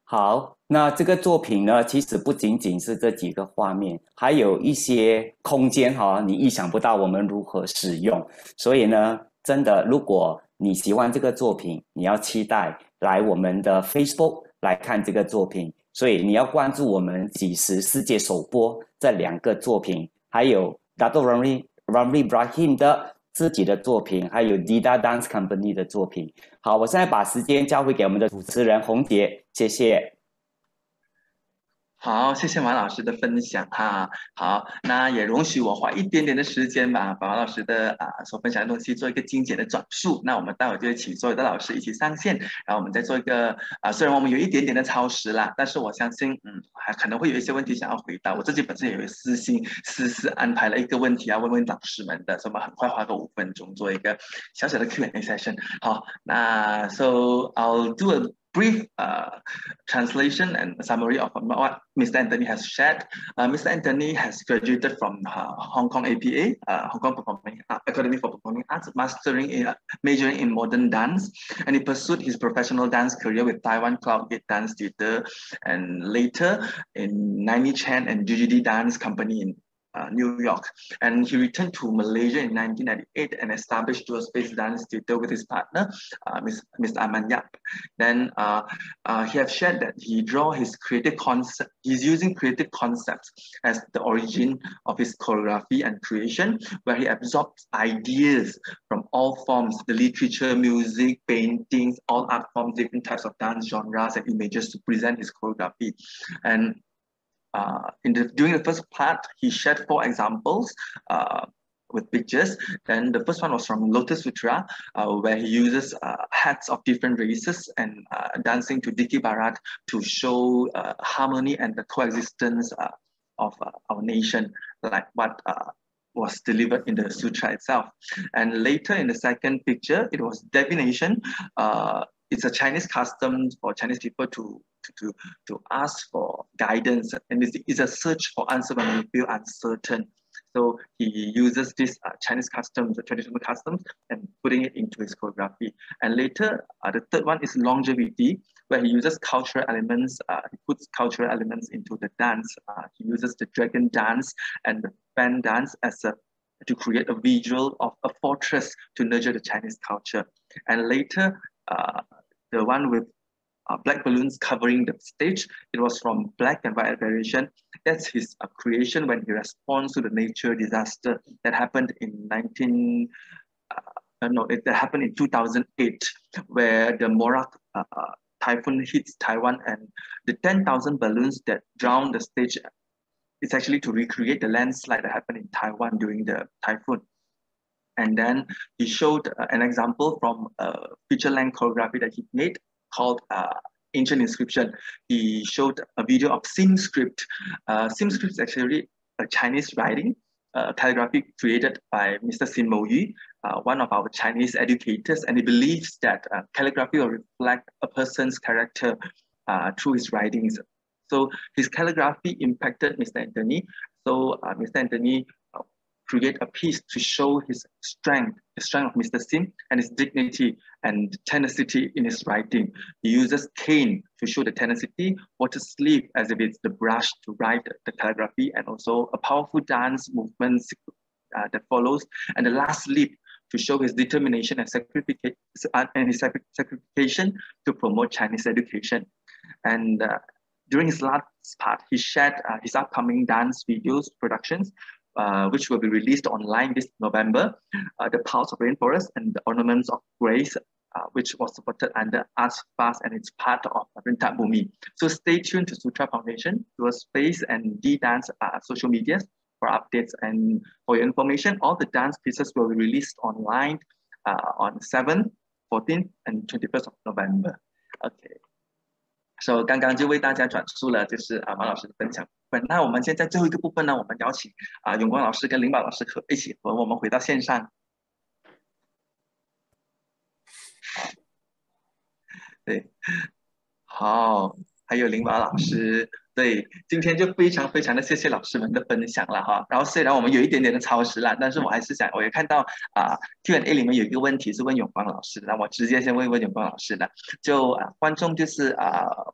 [SPEAKER 5] 好，那这个作品呢，其实不仅仅是这几个画面，还有一些空间哈，你意想不到我们如何使用。所以呢，真的，如果你喜欢这个作品，你要期待来我们的 Facebook 来看这个作品。所以你要关注我们几时世界首播这2个作品，还有 Dato Ramli Ibrahim 的自己的作品，还有 Dida Dance Company 的作品。好，我现在把时间交回给我们的主持人洪杰，谢谢。
[SPEAKER 1] 好，谢谢马老师的分享哈。好，那也容许我花一点点的时间吧，把马老师的所分享的东西做一个精简的转述。那我们待会就会请所有的老师一起上线，然后我们再做一个虽然我们有一点点的超时啦，但是我相信还可能会有一些问题想要回答。我自己本身也有私安排了一个问题要问问老师们的，所以我们很快花个5分钟做一个小小的 Q&A session。好，那 So I'll do a brief translation and summary of what Mr. Anthony has shared. Mr. Anthony has graduated from Hong Kong APA, Hong Kong Academy for Performing Arts, majoring in modern dance, and he pursued his professional dance career with Taiwan Cloudgate Dance Theatre, and later in Naini Chan and GGD Dance Company in New York. And he returned to Malaysia in 1998 and established Dual Space Dance Theatre with his partner, Mr. Aman Yap. Then he has shared that he's using creative concepts as the origin of his choreography and creation, where he absorbs ideas from all forms, the literature, music, paintings, all art forms, different types of dance genres and images to present his choreography. And during the first part, he shared 4 examples with pictures. Then the first one was from Lotus Sutra, where he uses hats of different races and dancing to Diki Barat to show harmony and the coexistence of our nation, like what was delivered in the sutra itself. And later in the second picture, it was divination. It's a Chinese custom for Chinese people to ask for guidance, and it's a search for answer when we feel uncertain. So he uses this Chinese customs, the traditional customs, and putting it into his choreography. And later, the third one is longevity, where he uses cultural elements. He puts cultural elements into the dance. He uses the dragon dance and the fan dance to create a visual of a fortress to nurture the Chinese culture. And later, the one with black balloons covering the stage, it was from Black and White Variation. That's his creation when he responds to the nature disaster that happened in 2008, where the Morak typhoon hits Taiwan, and the 10,000 balloons that drowned the stage is actually to recreate the landslide that happened in Taiwan during the typhoon. And then he showed an example from a feature-length choreography that he made called Ancient Inscription. He showed a video of Sim Script. Sim Script is actually a Chinese writing calligraphy created by Mr. Sin Mo Yu, one of our Chinese educators, and he believes that calligraphy will reflect a person's character through his writings. So his calligraphy impacted Mr. Anthony. So Mr. Anthony create a piece to show his strength, the strength of Mr. Sim, and his dignity and tenacity in his writing. He uses cane to show the tenacity, water sleeve as if it's the brush to write the calligraphy, and also a powerful dance movement that follows, and the last leap to show his determination and his sacrification to promote Chinese education. And during his last part, he shared his upcoming dance videos productions, which will be released online this November, The Pulse of Rainforest and The Ornaments of Grace, which was supported under Arts Fast, and it's part of Rintak Bumi. So stay tuned to Sutra Foundation, Dual Space, and D-Dance social medias for updates. And for your information, all the dance pieces will be released online on 7th, 14th, and 21st of November. Okay. So 刚刚就为大家转述了就是马老师的分享部分。那我们现在最后一个部分呢，我们邀请永光老师跟林宝老师一起和我们回到线上。对，好，还有林宝老师，对，今天就非常非常的谢谢老师们的分享了哈。然后虽然我们有一点点的超时了，但是我还是想，我也看到Q&A 里面有一个问题是问永光老师的，那我直接先问永光老师的。就观众就是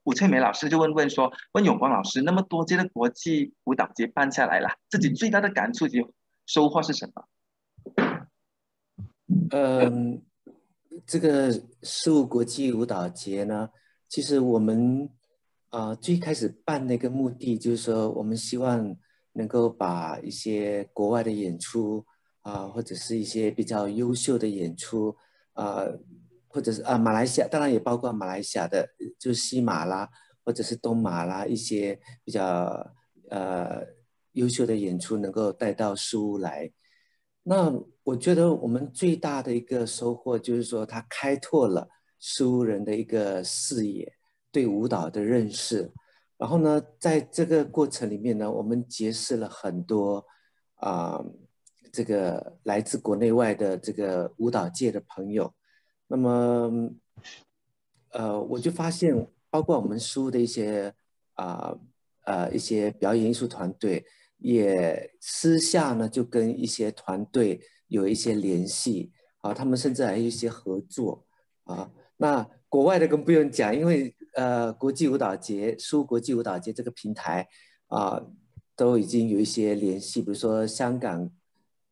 [SPEAKER 1] 吴翠梅老师就问永光老师，那么多届的国际舞蹈节办下来了，自己最大的感触及收获是什么？
[SPEAKER 3] 这个事务国际舞蹈节呢，其实我们最开始办的一个目的就是说，我们希望能够把一些国外的演出或者是一些比较优秀的演出或者是马来西亚，当然也包括马来西亚的，就是西马啦，或者是东马啦，一些比较优秀的演出能够带到事务来。那我觉得我们最大的一个收获就是说，它开拓了事务人的一个视野，对舞蹈的认识。然后呢，在这个过程里面呢，我们结识了很多这个来自国内外的这个舞蹈界的朋友。那么我就发现，包括我们事务的一些一些表演艺术团队，也私下呢就跟一些团队有一些联系他们甚至还有一些合作那国外的更不用讲，因为国际舞蹈节、事务国际舞蹈节这个平台都已经有一些联系，比如说香港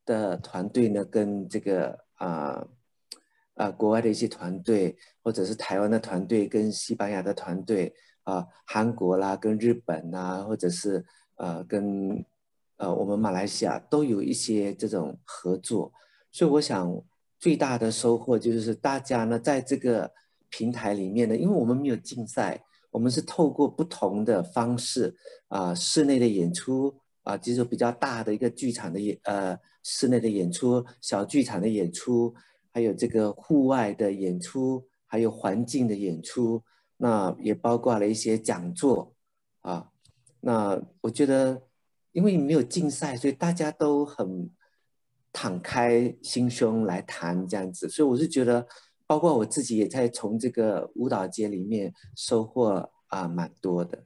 [SPEAKER 3] 的团队呢跟这个国外的一些团队，或者是台湾的团队跟西班牙的团队韩国啦跟日本或者是跟我们马来西亚都有一些这种合作，所以我想最大的收获就是大家呢在这个平台里面呢，因为我们没有竞赛，我们是透过不同的方式室内的演出就是比较大的一个剧场的室内的演出，小剧场的演出，还有这个户外的演出，还有环境的演出，那也包括了一些讲座那我觉得因为没有竞赛，所以大家都很敞开心胸来谈这样子，所以我是觉得包括我自己也在从这个舞蹈节里面收获蛮多的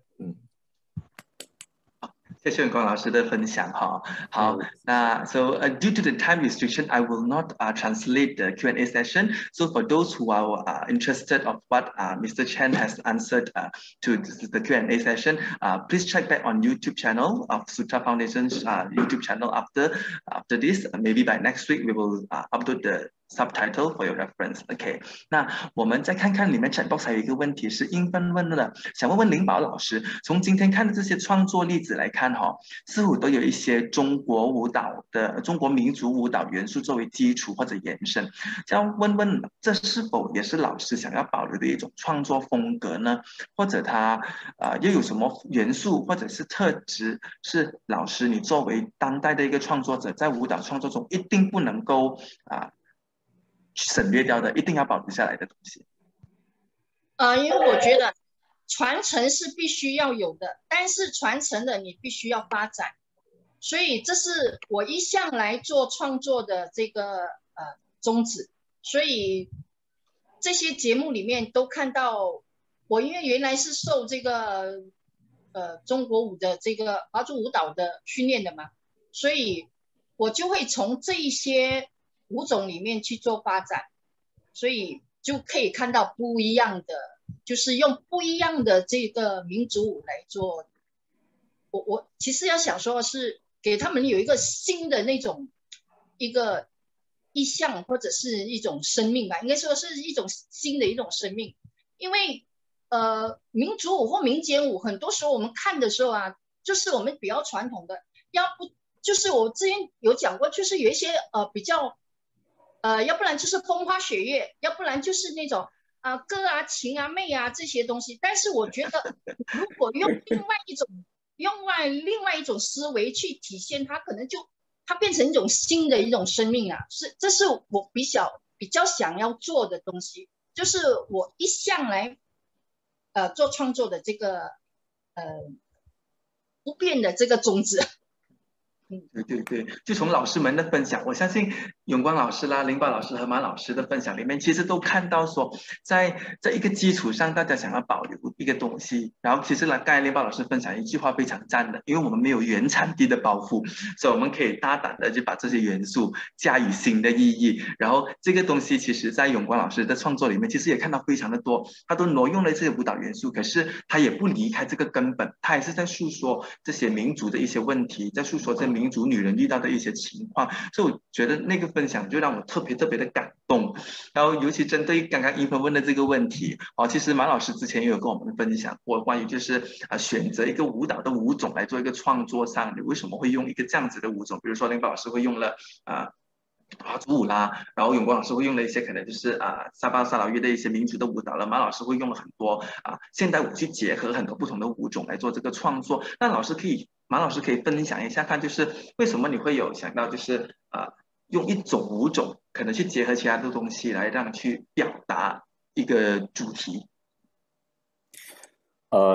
[SPEAKER 1] 谢谢光老师的分享哈。好，那 so due to the time restriction, I will not translate the Q&A session. So for those who are interested of what Mr. Chen has answered to the Q&A session, please check back on YouTube channel of Sutra Foundation's YouTube channel after this. Maybe by next week we will upload the subtitle for your reference. OK， 那我们再看看里面 chat box 还有一个问题是英芬问的，想问问林宝老师，从今天看的这些创作例子来看似乎都有一些中国民族舞蹈元素作为基础或者延伸，想问问这是否也是老师想要保留的一种创作风格呢？或者它又有什么元素或者是特质是老师你作为当代的一个创作者在舞蹈创作中一定不能够省略掉的，一定要保留下来的东西？
[SPEAKER 4] 因为我觉得传承是必须要有的，但是传承的你必须要发展，所以这是我一向来做创作的这个宗旨。所以这些节目里面都看到我，因为原来是受这个中国舞的这个华族舞蹈的训练的嘛，所以我就会从这一些舞种里面去做发展，所以就可以看到不一样的，就是用不一样的这个民族舞来做。我其实要想说是给他们有一个新的那种一个意象或者是一种生命吧，应该说是一种新的一种生命。因为民族舞或民间舞很多时候我们看的时候就是我们比较传统的，要不就是我之前有讲过，就是有一些比较要不然就是风花雪月，要不然就是那种歌情媚这些东西。但是我觉得如果用另外一种思维去体现它，可能就它变成一种新的一种生命这是我比较想要做的东西，就是我一向来做创作的这个不变的这个宗旨。
[SPEAKER 1] 对对对，就从老师们的分享，我相信永光老师啦、林宝老师和马老师的分享里面，其实都看到说，在这一个基础上，大家想要保留一个东西。然后其实呢，刚才林宝老师分享一句话非常赞的，因为我们没有原产地的包袱，所以我们可以大胆的就把这些元素加以新的意义。然后这个东西，其实在永光老师的创作里面，其实也看到非常的多，他都挪用了这些舞蹈元素，可是他也不离开这个根本，他还是在诉说这些民族的一些问题，在诉说这民族女人遇到的一些情况，所以我觉得那个分享就让我特别特别的感动。然后尤其针对刚刚英芬问的这个问题，其实马老师之前也有跟我们分享过关于就是选择一个舞蹈的舞种来做一个创作上，你为什么会用一个这样子的舞种？比如说林宝老师会用了华族舞啦，然后永光老师会用了一些可能就是沙巴沙劳越的一些民族的舞蹈了，马老师会用了很多现代舞去结合很多不同的舞种来做这个创作。那马老师可以分享一下看，就是为什么你会有想到就是用一种舞种可能去结合其他的东西来让去表达一个主题？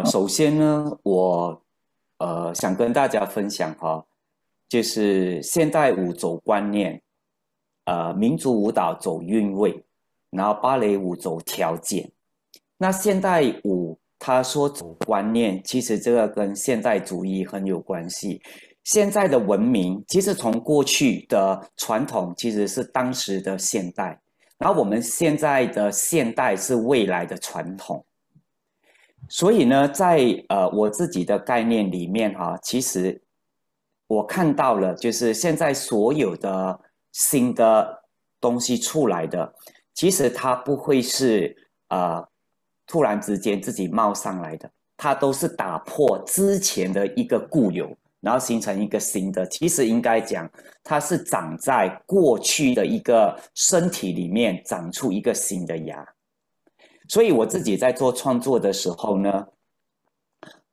[SPEAKER 5] 首先呢，我想跟大家分享哈，就是现代舞走观念，民族舞蹈走韵味，然后芭蕾舞走条件。那现代舞他说走观念，其实这个跟现代主义很有关系。现在的文明其实从过去的传统其实是当时的现代，然后我们现在的现代是未来的传统。所以呢，在我自己的概念里面其实我看到了，就是现在所有的新的东西出来的，其实它不会是突然之间自己冒上来的，它都是打破之前的一个固有，然后形成一个新的。其实应该讲，它是长在过去的一个身体里面长出一个新的芽。所以我自己在做创作的时候呢，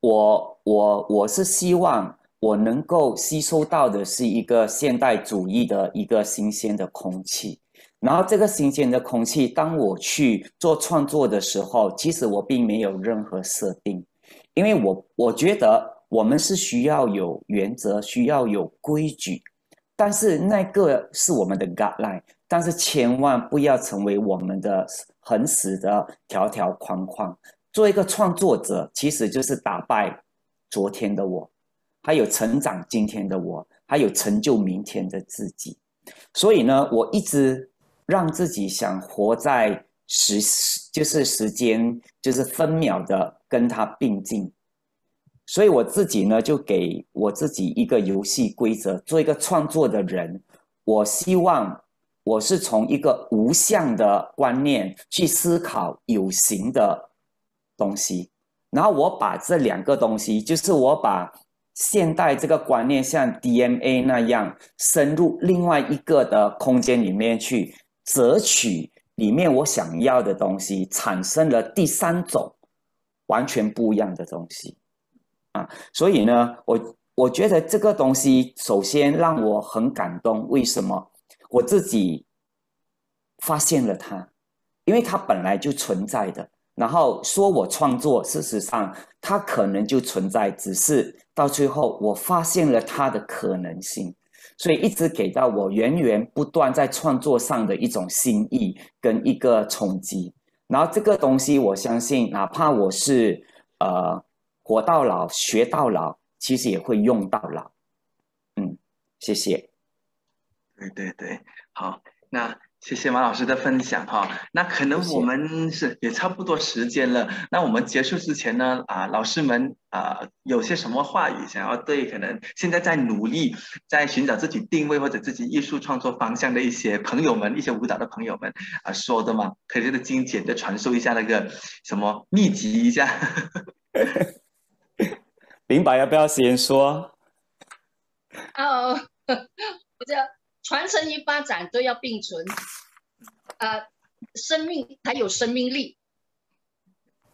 [SPEAKER 5] 我是希望我能够吸收到的是一个现代主义的一个新鲜的空气。然后这个新鲜的空气，当我去做创作的时候，其实我并没有任何设定，因为我觉得我们是需要有原则，需要有规矩，但是那个是我们的 guideline， 但是千万不要成为我们的很死的条条框框。做一个创作者，其实就是打败昨天的我，还有成长今天的我，还有成就明天的自己。所以呢，我一直让自己想活在就是时间，就是分秒的跟它并进。所以我自己呢，就给我自己一个游戏规则，做一个创作的人，我希望我是从一个无相的观念去思考有形的东西，然后我把这两个东西，就是我把现代这个观念像 DNA 那样深入另外一个的空间里面去择取里面我想要的东西，产生了第三种完全不一样的东西所以呢，我觉得这个东西首先让我很感动。为什么？我自己发现了它，因为它本来就存在的。然后说我创作，事实上它可能就存在，只是到最后我发现了它的可能性，所以一直给到我源源不断在创作上的一种新意跟一个冲击。然后这个东西我相信，哪怕我是活到老学到老，其实也会用到老。谢谢。
[SPEAKER 1] 对对对，好，那谢谢马老师的分享哈。那可能我们也差不多时间了。那我们结束之前呢，老师们有些什么话语想要对可能现在在努力在寻找自己定位或者自己艺术创作方向的一些朋友们、一些舞蹈的朋友们说的吗？可以精简的传授一下那个什么秘籍一下。
[SPEAKER 5] 林白要不要先说？
[SPEAKER 4] 我觉得传承与发展都要并存，生命才有生命力。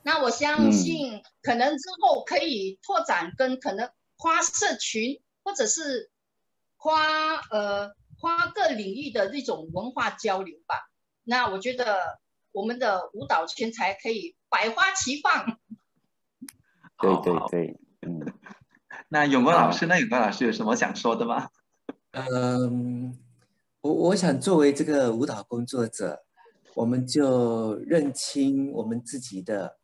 [SPEAKER 4] 那我相信，可能之后可以拓展跟可能跨社群或者是跨各领域的这种文化交流吧。那我觉得我们的舞蹈圈才可以百花齐放。
[SPEAKER 5] 对对对，
[SPEAKER 1] 那永光老师呢？永光老师有什么想说的吗？
[SPEAKER 3] 我想作为这个舞蹈工作者，我们就认清我们自己的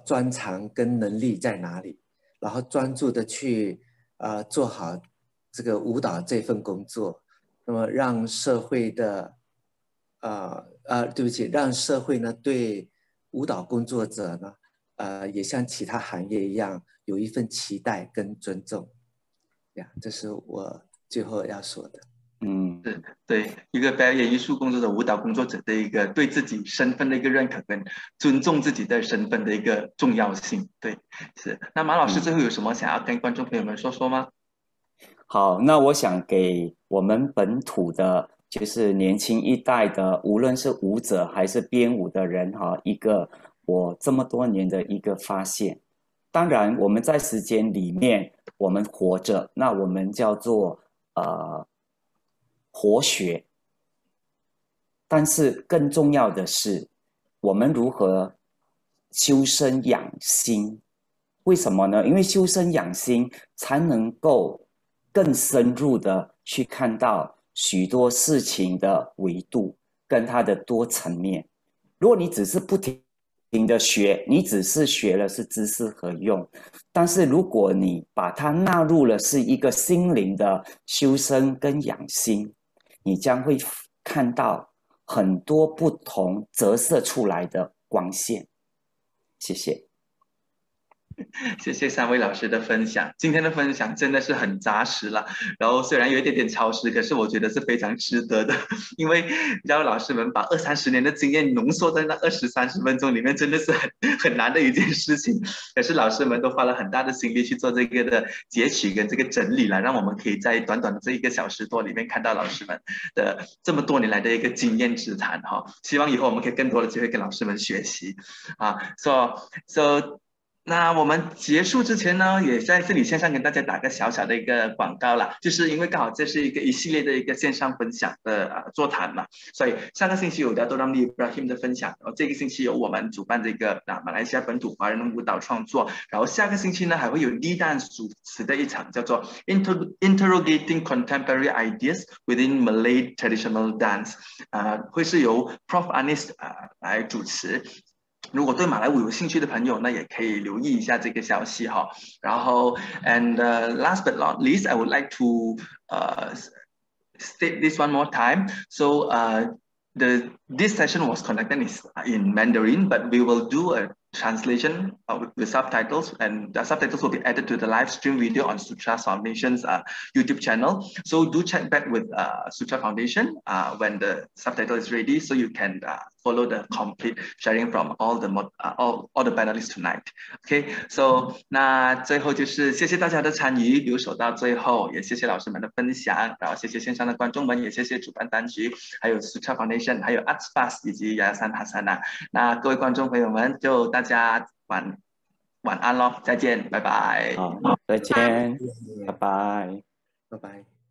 [SPEAKER 3] 专长跟能力在哪里，然后专注的去做好这个舞蹈这份工作，那么让社会的对不起，让社会呢对舞蹈工作者呢也像其他行业一样有一份期待跟尊重。这是我最后要说的。
[SPEAKER 1] 是对一个表演艺术工作者、舞蹈工作者的一个对自己身份的一个认可跟尊重自己的身份的一个重要性。对，是。那马老师最后有什么想要跟观众朋友们说说吗？
[SPEAKER 5] 好，那我想给我们本土的，就是年轻一代的，无论是舞者还是编舞的人哈，一个我这么多年的一个发现。当然，我们在时间里面，我们活着，那我们叫做活学。但是更重要的是，我们如何修身养心？为什么呢？因为修身养心才能够更深入的去看到许多事情的维度跟它的多层面。如果你只是不停的学，你只是学了是知识和用，但是如果你把它纳入了是一个心灵的修身跟养心，你将会看到很多不同折射出来的光线。谢谢。
[SPEAKER 1] 谢谢三位老师的分享，今天的分享真的是很扎实了，然后虽然有一点点超时，可是我觉得是非常值得的，因为让老师们把20-30年的经验浓缩在那20-30分钟里面，真的是很难的一件事情。可是老师们都花了很大的心力去做这个的截取跟这个整理了，让我们可以在短短的这1个小时多里面看到老师们的这么多年来的一个经验之谈哈。希望以后我们可以更多的机会跟老师们学习啊。So那我们结束之前呢，也在这里线上跟大家打个小小的一个广告啦，就是因为刚好这是一系列的一个线上分享的座谈嘛，所以上个星期有Dato Ramli Ibrahim 的分享，然后这个星期有我们主办这个马来西亚本土华人舞蹈创作，然后下个星期呢还会有 D-Dance 主持的一场叫做 Interrogating Contemporary Ideas Within Malay Traditional Dance， 会是由 Prof Anis 来主持。如果对马来舞有兴趣的朋友，那也可以留意一下这个消息哈。然后 last but not least, I would like to state this one more time. So this session was conducted in Mandarin, but we will do a translation with subtitles, and the subtitles will be added to the live stream video on Sutra Foundation's YouTube channel. So do check back with Sutra Foundation when the subtitle is ready, so you can follow the complete sharing from all the panelists tonight. Okay, so 那最后就是谢谢大家的参与，留守到最后，也谢谢老师们的分享，然后谢谢线上的观众们，也谢谢主办单局，还有 Sutra Foundation， 还有 Arts Fast 以及Yayasan Hasanah。那各位观众朋友们，就大家晚安咯，再见，拜拜。
[SPEAKER 5] 好，再见，拜拜，
[SPEAKER 3] 拜拜。